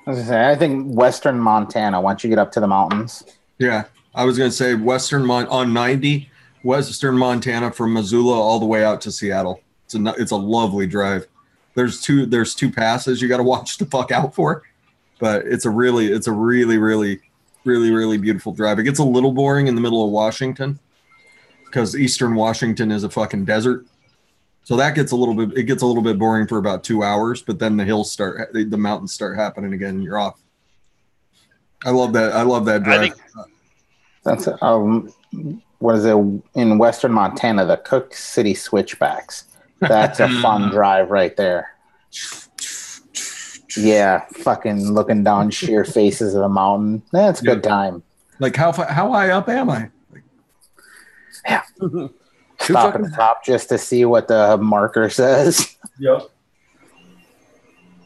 I was gonna say, I think Western Montana. Once you get up to the mountains. Yeah, I was gonna say on 90, Western Montana from Missoula all the way out to Seattle. It's a lovely drive. There's two passes you got to watch the fuck out for, but it's a really beautiful drive. It gets a little boring in the middle of Washington because Eastern Washington is a fucking desert. So that gets a little bit boring for about 2 hours, but then the mountains start happening again and you're off. I love that drive. That's what is it in Western Montana? The Cook City Switchbacks. That's a fun drive right there. Yeah, fucking looking down sheer faces of the mountain. That's a good time. Like how high up am I? Yeah. Stop at the top just to see what the marker says. Yep.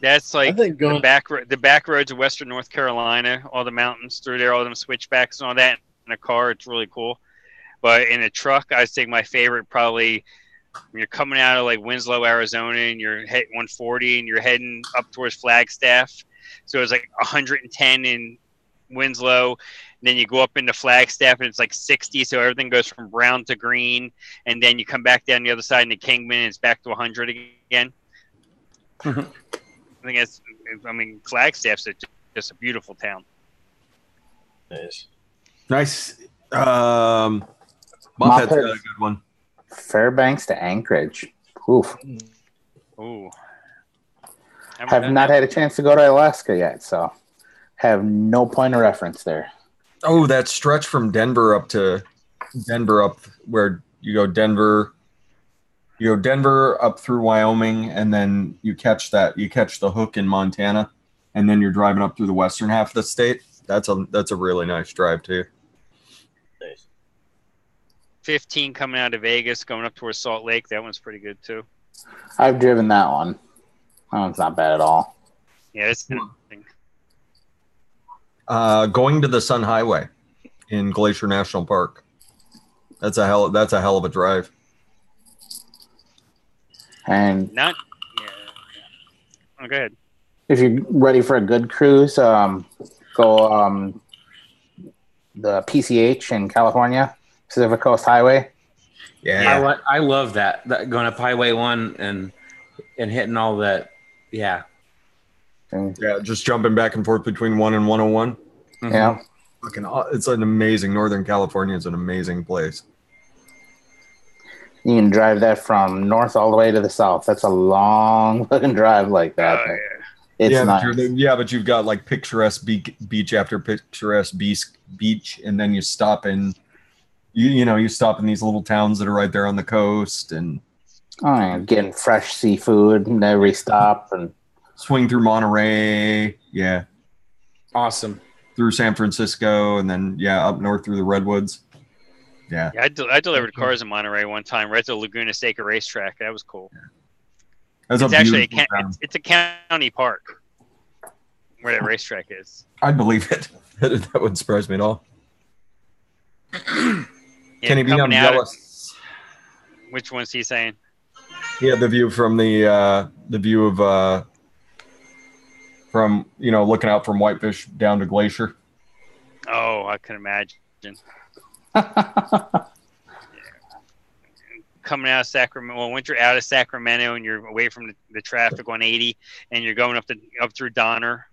That's like the back roads of Western North Carolina, all the mountains through there, all them switchbacks and all that. In a car, it's really cool. But in a truck, I think my favorite probably when you're coming out of like Winslow, Arizona, and you're hitting 140 and you're heading up towards Flagstaff. So it's like 110 in Winslow. And then you go up into Flagstaff and it's like 60. So everything goes from brown to green. And then you come back down the other side into Kingman and it's back to 100 again. I think Flagstaff's just a beautiful town. Nice. Muppet's got a good one. Fairbanks to Anchorage. Oof. Ooh. Have not had a chance to go to Alaska yet, so have no point of reference there. Oh, that stretch from Denver up where you go Denver up through Wyoming, and then you catch the hook in Montana, and then you're driving up through the western half of the state. That's a really nice drive too. 15 coming out of Vegas, going up towards Salt Lake. That one's pretty good too. I've driven that one. That one's not bad at all. Yeah, it's interesting. Going to the Sun Highway in Glacier National Park. That's a hell of a drive. And go ahead. If you're ready for a good cruise, go the PCH in California, Pacific Coast Highway. Yeah, I love that going up Highway 1 and hitting all that. Yeah. Yeah, just jumping back and forth between 1 and 101. Yeah. It's an amazing. Northern California is an amazing place. You can drive that from north all the way to the south. That's a long fucking drive like that. Oh, It's nice. But you've got like picturesque beach after picturesque beach, and then you stop in, you stop in these little towns that are right there on the coast, and getting fresh seafood in every stop, and swing through Monterey. Yeah, awesome. Through San Francisco, and then up north through the redwoods. Yeah, I delivered cars in Monterey one time, right to the Laguna Seca racetrack. That was cool. It's actually it's a county park where that racetrack is. I'd believe it. That wouldn't surprise me at all. Kenny B, I'm jealous. Which one's he saying? Yeah, the view from the view of from looking out from Whitefish down to Glacier. Oh, I can imagine. Coming out of Sacramento, once you're out of Sacramento and you're away from the traffic on 80, and you're going up through Donner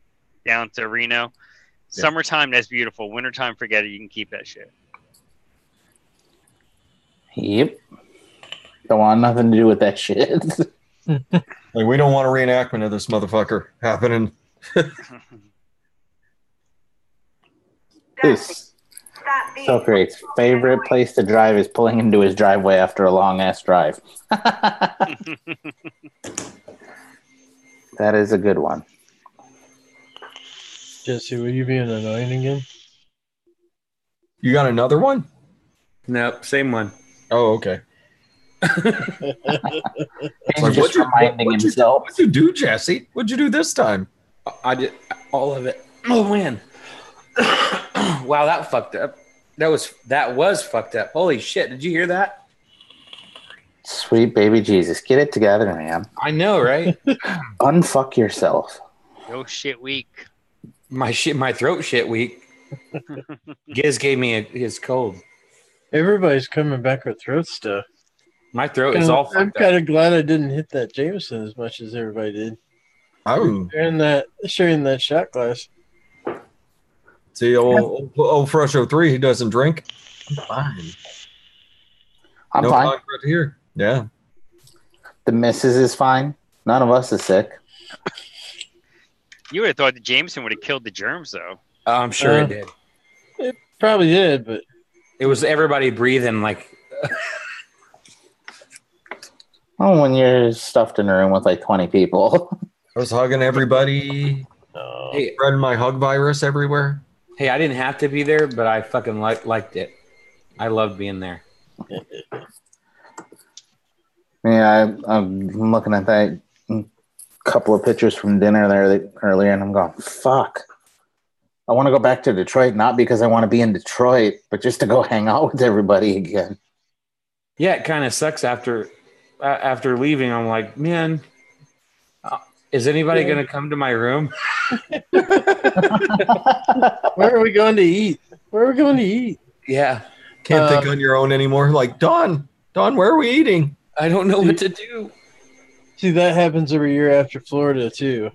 down to Reno. Summertime, that's beautiful. Wintertime, forget it. You can keep that shit. Yep. Don't want nothing to do with that shit. Like, we don't want a reenactment of this motherfucker happening. So great. Favorite place to drive is pulling into his driveway after a long ass drive. That is a good one. Jesse, will you be annoying again? You got another one? Nope, same one. Oh, okay. He's just reminding himself. What'd you do, Jesse? What'd you do this time? I did all of it. Oh man. Wow, that fucked up. That was fucked up. Holy shit! Did you hear that? Sweet baby Jesus, get it together, man. I know, right? Unfuck yourself. No shit week. My throat shit week. Giz gave me his cold. Everybody's coming back with throat stuff. My throat is all fucked I'm up. kind of glad I didn't hit that Jameson as much as everybody did. Sharing that shot glass. See, old Fresh 03, he doesn't drink. I'm fine. I'm fine. Here. Yeah. The missus is fine. None of us is sick. You would have thought the Jameson would have killed the germs, though. I'm sure it did. It probably did, but it was everybody breathing like. Oh, when you're stuffed in a room with like 20 people. I was hugging everybody. Hey, spreading my hug virus everywhere. Hey, I didn't have to be there, but I fucking liked it. I loved being there. Yeah, I'm looking at that couple of pictures from dinner there earlier, and I'm going, fuck. I want to go back to Detroit, not because I want to be in Detroit, but just to go hang out with everybody again. Yeah, it kind of sucks after leaving. I'm like, man, is anybody going to come to my room? Where are we going to eat? Yeah. Can't think on your own anymore. Like, Don, where are we eating? I don't know what to do. See, that happens every year after Florida, too.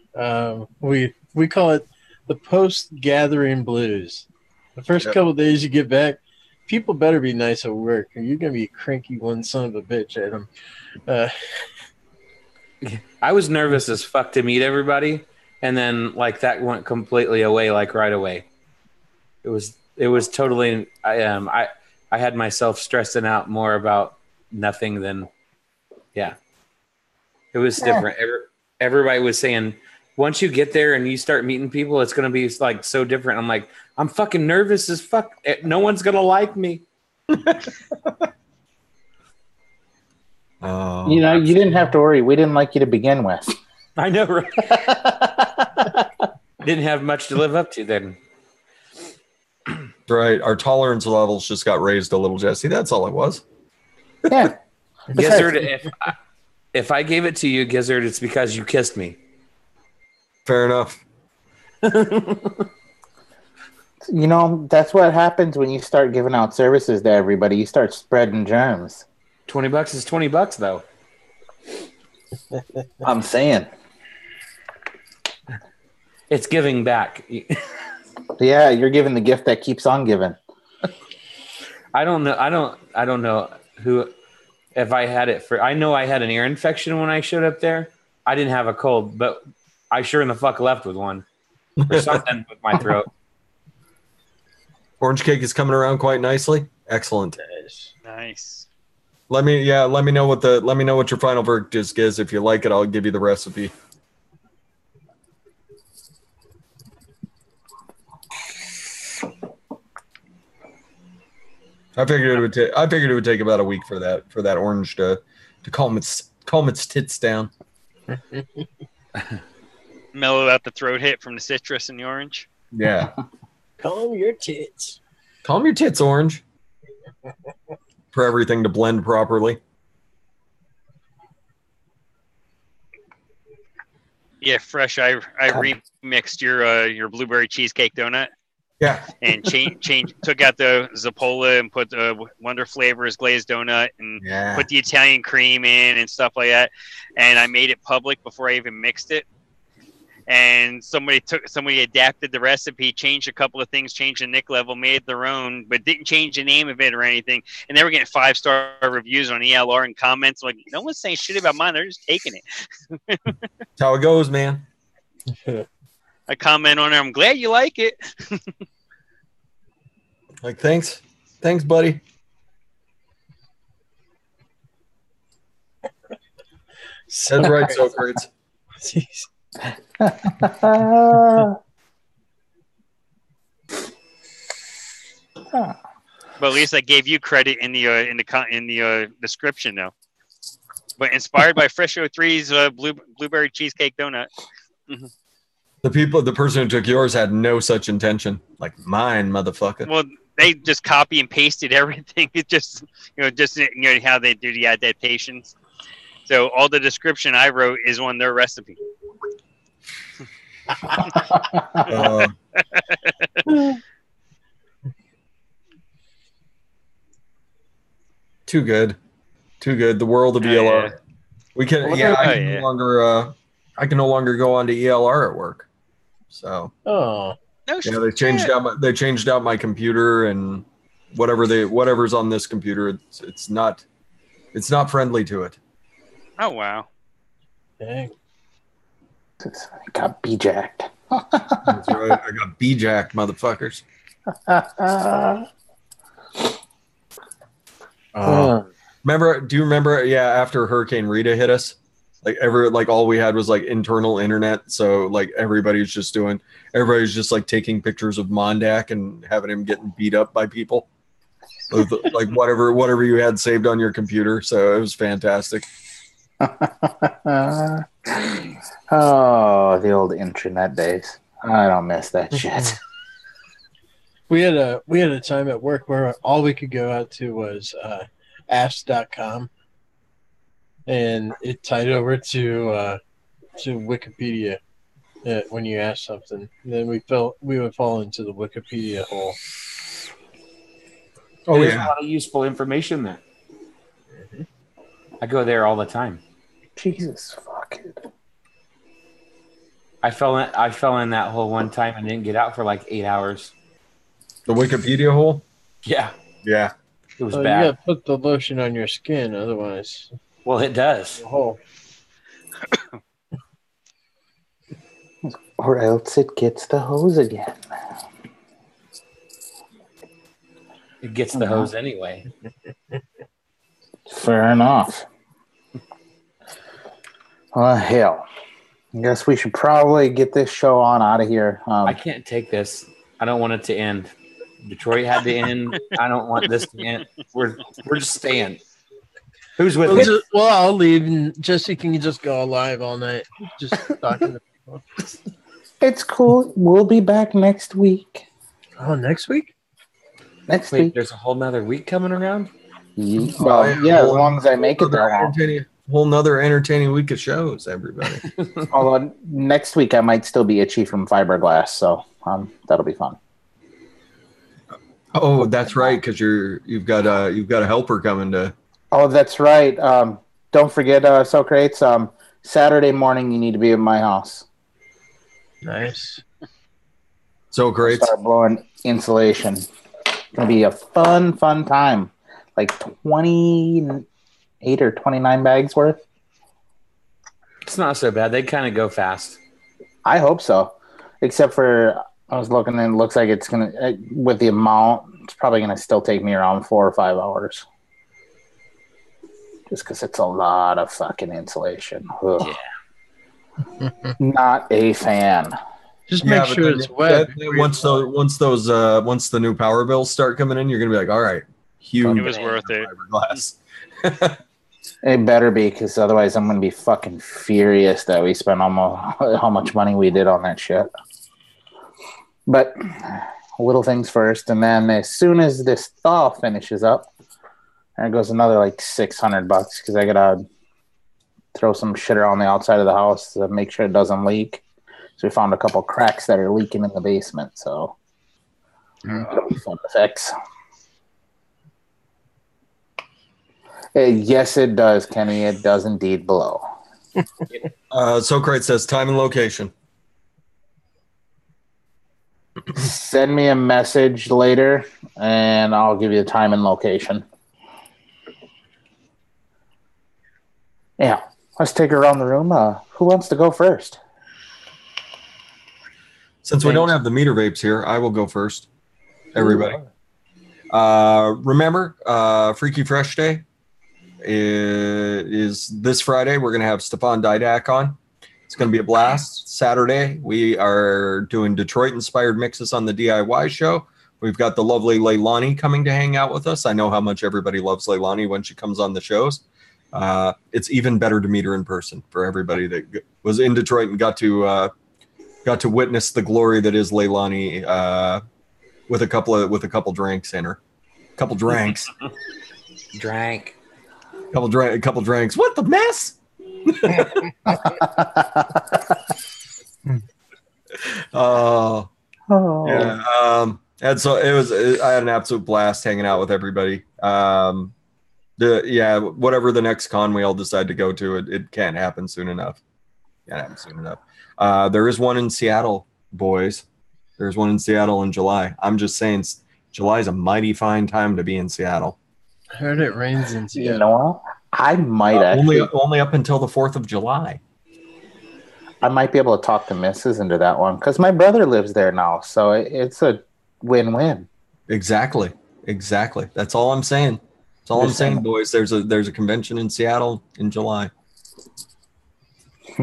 We call it the post-gathering blues. The first couple of days you get back, people better be nice at work, or you're going to be a cranky one son of a bitch at them. I was nervous as fuck to meet everybody, and then like that went completely away, like right away. It was totally. I had myself stressing out more about nothing than, yeah. It was different. Everybody was saying, once you get there and you start meeting people, it's gonna be like so different. I'm like, I'm fucking nervous as fuck. No one's gonna like me. You know, you didn't have to worry. We didn't like you to begin with. I know, right? Didn't have much to live up to then. Right. Our tolerance levels just got raised a little, Jesse. That's all it was. Yeah. Gizzard, if I gave it to you, Gizzard, it's because you kissed me. Fair enough. You know, that's what happens when you start giving out services to everybody. You start spreading germs. $20 is $20, though. I'm saying. It's giving back. Yeah, you're giving the gift that keeps on giving. I don't know. I don't know who. If I had it for, I know I had an ear infection when I showed up there. I didn't have a cold, but I sure in the fuck left with one or something with my throat. Orange cake is coming around quite nicely. Excellent. Nice. Let me know what your final verdict is, Giz. If you like it, I'll give you the recipe. I figured it would take about a week for that orange to calm its tits down. Mellow out the throat hit from the citrus and the orange. Yeah. Calm your tits. Calm your tits, orange. For everything to blend properly. Yeah, fresh. I remixed your blueberry cheesecake donut. Yeah. And took out the Zappola and put the Wonder Flavors glazed donut and put the Italian cream in and stuff like that. And I made it public before I even mixed it. And somebody adapted the recipe, changed a couple of things, changed the nick level, made their own, but didn't change the name of it or anything. And they were getting 5-star reviews on ELR and comments. Like, no one's saying shit about mine. They're just taking it. That's how it goes, man. I comment on it. I'm glad you like it. Like, thanks, buddy. That's right, Socrates. But at least I gave you credit in the description, though. But inspired by Fresh 03's blueberry cheesecake donut. The person who took yours had no such intention. Like mine, motherfucker. Well, they just copy and pasted everything. It just how they do the adaptations. So all the description I wrote is on their recipe. Too good. The world of ELR. Yeah. We can. I can no longer go on to ELR at work. So. Oh. No yeah, they changed out my computer and whatever's on this computer. It's not friendly to it. Oh wow. Dang. I got B-jacked. That's right. I got B-jacked, motherfuckers. Do you remember? Yeah, after Hurricane Rita hit us, all we had was like internal internet. So like everybody's just like taking pictures of Mondak and having him getting beat up by people. Like whatever you had saved on your computer. So it was fantastic. Oh, the old internet days. I don't miss that shit. We had a time at work where all we could go out to was ask.com, and it tied over to Wikipedia when you asked something. And then we would fall into the Wikipedia hole. Oh, there's a lot of useful information there. Mm-hmm. I go there all the time. Jesus fuck it. I fell in that hole one time and didn't get out for like 8 hours. The Wikipedia hole? Yeah. Yeah. It was bad. bad. You gotta put the lotion on your skin, otherwise. Well, it does. Or else it gets the hose again. It gets the hose anyway. Fair enough. Well, hell. I guess we should probably get this show on out of here. I can't take this. I don't want it to end. Detroit had to end. I don't want this to end. We're just staying. Who's with me? Well, I'll leave, and Jesse can just go live all night, just talking to people. It's cool. We'll be back next week. Oh, next week? Next week. There's a whole nother week coming around? Well, yeah, as long as I make it there. Whole nother entertaining week of shows, everybody. Although next week I might still be itchy from fiberglass, so that'll be fun. Oh, that's right, because you've got a helper coming to. Oh, that's right. Don't forget, Socrates. Saturday morning you need to be at my house. Nice. So great. Start blowing insulation. It's gonna be a fun time. Like 28 or 29 bags worth. It's not so bad. They kind of go fast. I hope so. Except for I was looking and it looks like it's gonna with the amount, it's probably gonna still take me around 4 or 5 hours. Just because it's a lot of fucking insulation. Ugh. Yeah. Not a fan. Just make sure it's wet. Once the new power bills start coming in, you're gonna be like, all right, huge. It was worth it. Fiberglass. It better be, because otherwise I'm gonna be fucking furious that we spent almost how much money we did on that shit. But little things first, and then as soon as this thaw finishes up, there goes another like $600 because I gotta throw some shit around the outside of the house to make sure it doesn't leak. So we found a couple cracks that are leaking in the basement. So it'll be fun to fix. Yes, it does, Kenny. It does indeed blow. Socrate says time and location. Send me a message later, and I'll give you the time and location. Yeah, let's take her around the room. Who wants to go first? Since we don't have the meter vapes here, I will go first. Everybody. Remember, Freaky Fresh Day is this Friday. We're going to have Stefan Didak on. It's going to be a blast. Saturday, we are doing Detroit-inspired mixes on the DIY show. We've got the lovely Leilani coming to hang out with us. I know how much everybody loves Leilani when she comes on the shows. It's even better to meet her in person for everybody that was in Detroit and got to witness the glory that is Leilani with a couple drinks in her. Couple drinks. Couple drinks. What the mess? Yeah. And so I had an absolute blast hanging out with everybody. Whatever the next con we all decide to go to, it can't happen soon enough. There is one in Seattle, boys. There's one in Seattle in July. I'm just saying, July is a mighty fine time to be in Seattle. I heard it rains in Seattle. You know what? I might actually only up until the 4th of July. I might be able to talk the missus into that one because my brother lives there now, so it's a win-win. Exactly. That's all I'm saying. That's all I'm saying, boys. There's a convention in Seattle in July.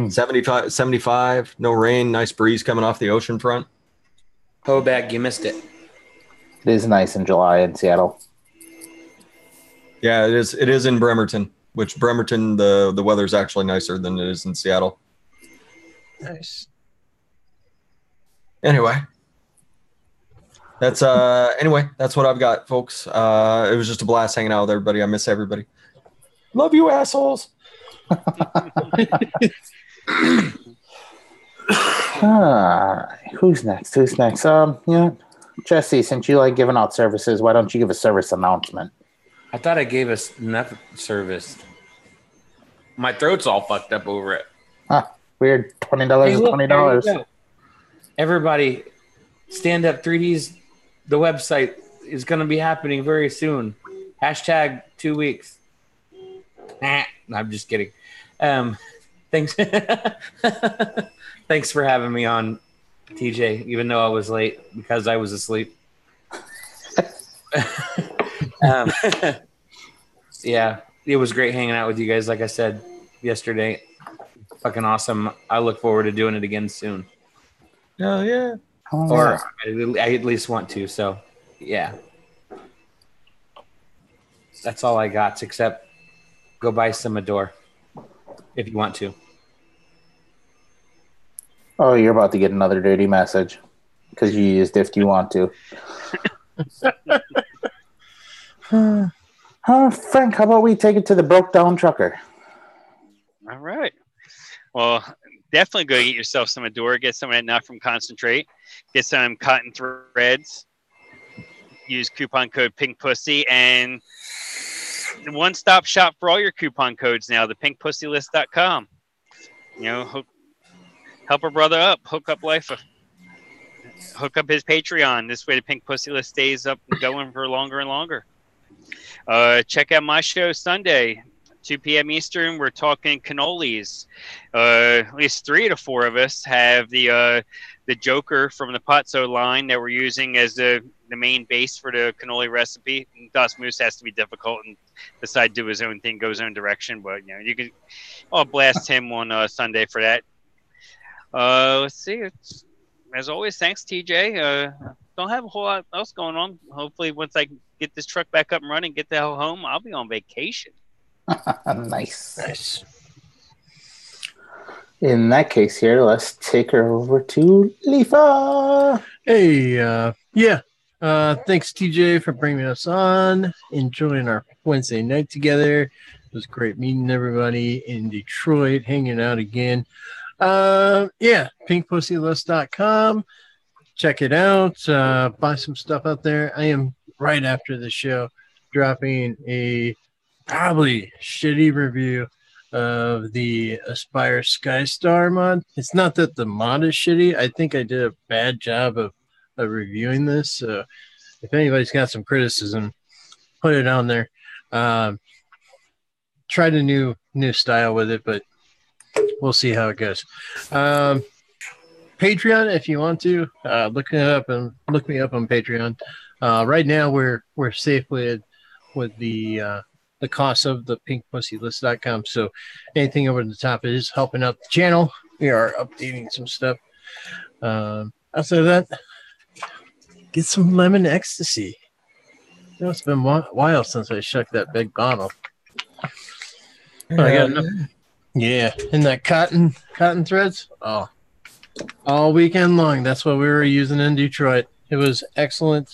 75, no rain, nice breeze coming off the ocean front. Hobag, you missed it. It is nice in July in Seattle. Yeah, it is. It is in Bremerton, which Bremerton, the weather's actually nicer than it is in Seattle. Nice. Anyway, that's what I've got, folks. It was just a blast hanging out with everybody. I miss everybody. Love you, assholes. Who's next? Jesse, since you like giving out services, why don't you give a service announcement? I thought I gave us enough service. My throat's all fucked up over it. Weird. $20 is $20. Everybody, Stand Up 3Ds. The website is going to be happening very soon. # 2 weeks. I'm just kidding. Thanks. Thanks for having me on, TJ, even though I was late because I was asleep. Yeah, it was great hanging out with you guys. Like I said yesterday, fucking awesome. I look forward to doing it again soon. Oh, yeah. Or I at least want to. So, yeah. That's all I got, except go buy some Adore if you want to. Oh, you're about to get another dirty message because you used if you want to. Frank, how about we take it to the broke down trucker? All right. Well, definitely go get yourself some Adore. Get some of that Not From Concentrate. Get some cotton threads. Use coupon code PinkPussy and the one-stop shop for all your coupon codes now, the pinkpussylist.com. Help a brother up, hook up life hook up his Patreon. This way the Pink Pussy List stays up and going for longer and longer. Check out my show Sunday, 2 p.m. Eastern. We're talking cannolis. At least 3 of the 4 of us have the Joker from the Potso line that we're using as the main base for the cannoli recipe. And Das Moose has to be difficult and decide to do his own thing, go his own direction. But I'll blast him on Sunday for that. Let's see. As always, thanks, TJ. Don't have a whole lot else going on. Hopefully, once I get this truck back up and running, get the hell home, I'll be on vacation. Nice. In that case here, let's take her over to Leafa. Hey, thanks, TJ, for bringing us on. Enjoying our Wednesday night together. It was great meeting everybody in Detroit, hanging out again. pinkpussylist.com. Check it out. Buy some stuff out there. I am, right after the show, dropping a probably shitty review of the Aspire Skystar mod. It's not that the mod is shitty. I think I did a bad job of reviewing this. So if anybody's got some criticism, put it on there. Tried a new style with it, but we'll see how it goes. Patreon, if you want to, look me up on Patreon. Right now we're safe with the cost of the pinkpussylist.com. So anything over the top is helping out the channel. We are updating some stuff. Outside of that, get some lemon ecstasy. It's been a while since I shook that big bottle. I got enough. Yeah, and that cotton threads. Oh, all weekend long. That's what we were using in Detroit. It was excellent.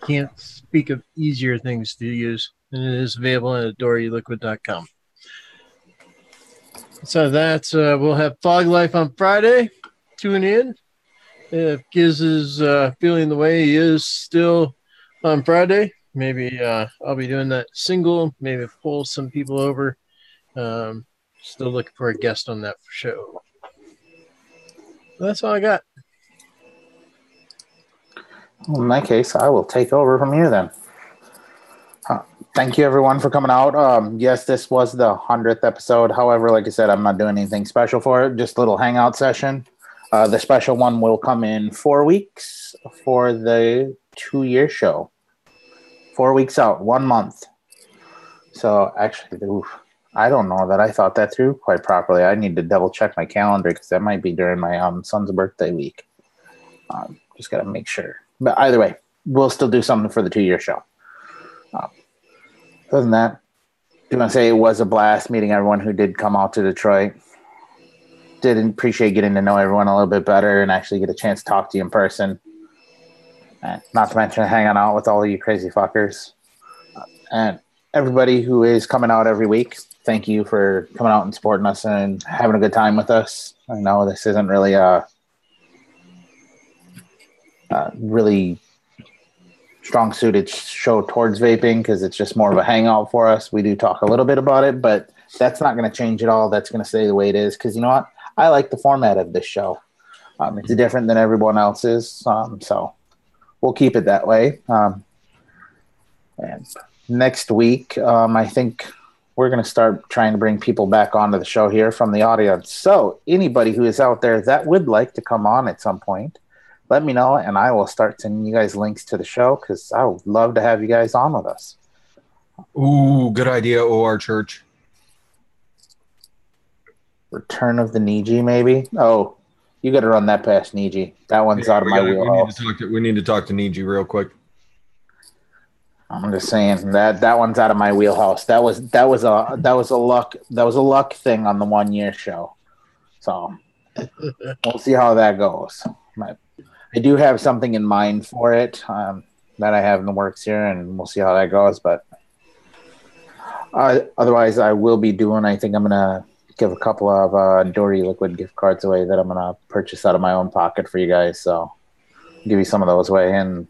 Can't speak of easier things to use. And it is available at Eliquid.com. So that's we'll have Fog Life on Friday. Tune in. If Giz is feeling the way he is still on Friday, maybe I'll be doing that single. Maybe pull some people over. Still looking for a guest on that show. That's all I got. Well, in that case, I will take over from here then. Thank you, everyone, for coming out. Yes, this was the 100th episode. However, like I said, I'm not doing anything special for it. Just a little hangout session. The special one will come in 4 weeks for the 2-year show. 4 weeks out, 1 month. So, actually, I don't know that I thought that through quite properly. I need to double check my calendar because that might be during my son's birthday week. Just got to make sure. But either way, we'll still do something for the 2-year show. Other than that, I want to say it was a blast meeting everyone who did come out to Detroit. Did appreciate getting to know everyone a little bit better and actually get a chance to talk to you in person. And not to mention hanging out with all of you crazy fuckers. And everybody who is coming out every week, thank you for coming out and supporting us and having a good time with us. I know this isn't really really strong-suited show towards vaping because it's just more of a hangout for us. We do talk a little bit about it, but that's not going to change at all. That's going to stay the way it is because you know what? I like the format of this show. It's different than everyone else's, so we'll keep it that way. And next week, I think we're going to start trying to bring people back onto the show here from the audience. So anybody who is out there that would like to come on at some point, let me know, and I will start sending you guys links to the show because I would love to have you guys on with us. Ooh, good idea, OR Church. Return of the Niji, maybe? Oh, you got to run that past Niji. That one's out of my wheelhouse. We need to talk to Niji real quick. I'm just saying that one's out of my wheelhouse. That was a luck thing on the 1-year show. So we'll see how that goes. I do have something in mind for it that I have in the works here, and we'll see how that goes. But otherwise, I will be doing. I think I'm gonna give a couple of Dory Liquid gift cards away that I'm gonna purchase out of my own pocket for you guys. So I'll give you some of those away and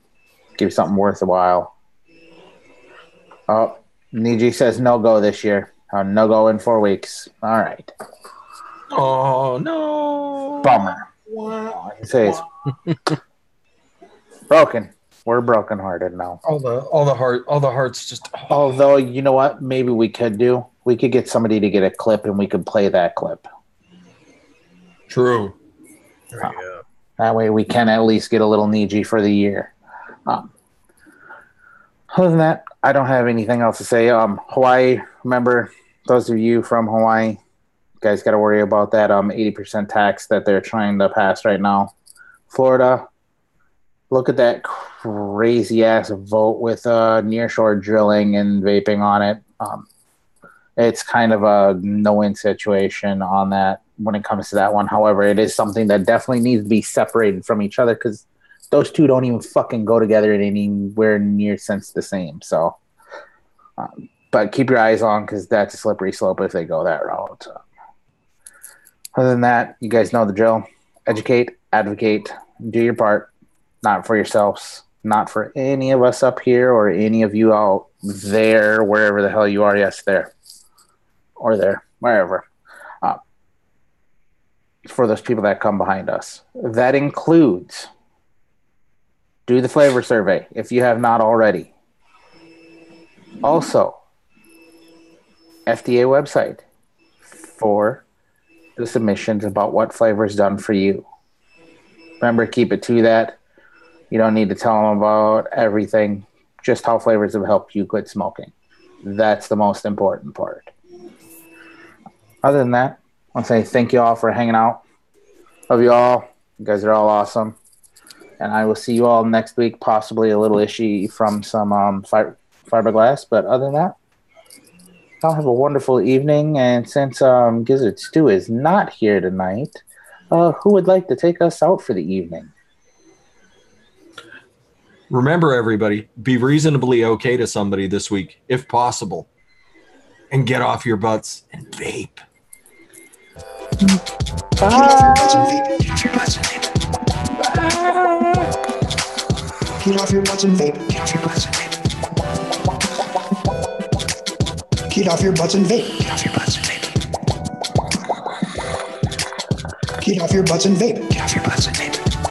give you something worth a while. Oh, Niji says no go this year. No go in 4 weeks. All right. Oh no! Bummer. All I can say is Broken. We're brokenhearted now. All the hearts just. Although, you know what? Maybe we could get somebody to get a clip and we could play that clip. True. There you go. That way we can at least get a little Niji for the year. Other than that, I don't have anything else to say. Hawaii, remember, those of you from Hawaii, you guys got to worry about that 80% tax that they're trying to pass right now. Florida, look at that crazy-ass vote with nearshore drilling and vaping on it. It's kind of a no-win situation on that when it comes to that one. However, it is something that definitely needs to be separated from each other because those two don't even fucking go together in anywhere near sense the same. So, but keep your eyes on because that's a slippery slope if they go that route. Other than that, you guys know the drill. Educate, advocate, do your part. Not for yourselves, not for any of us up here or any of you out there, wherever the hell you are. Yes, there. Or there, wherever. For those people that come behind us. That includes do the flavor survey if you have not already. Also, FDA website for the submissions about what flavor is done for you. Remember, keep it to that. You don't need to tell them about everything, just how flavors have helped you quit smoking. That's the most important part. Other than that, I want to say thank you all for hanging out. Love you all. You guys are all awesome. And I will see you all next week, possibly a little issue from some fiberglass. But other than that, y'all have a wonderful evening. And since Gizzard Stew is not here tonight, who would like to take us out for the evening? Remember, everybody, be reasonably okay to somebody this week, if possible. And get off your butts and vape. Get off your butts and vape. Get off your butts and vape. Get off your butts and vape. Get off your butts and vape. Get off your butts and vape. Get off your butts and vape.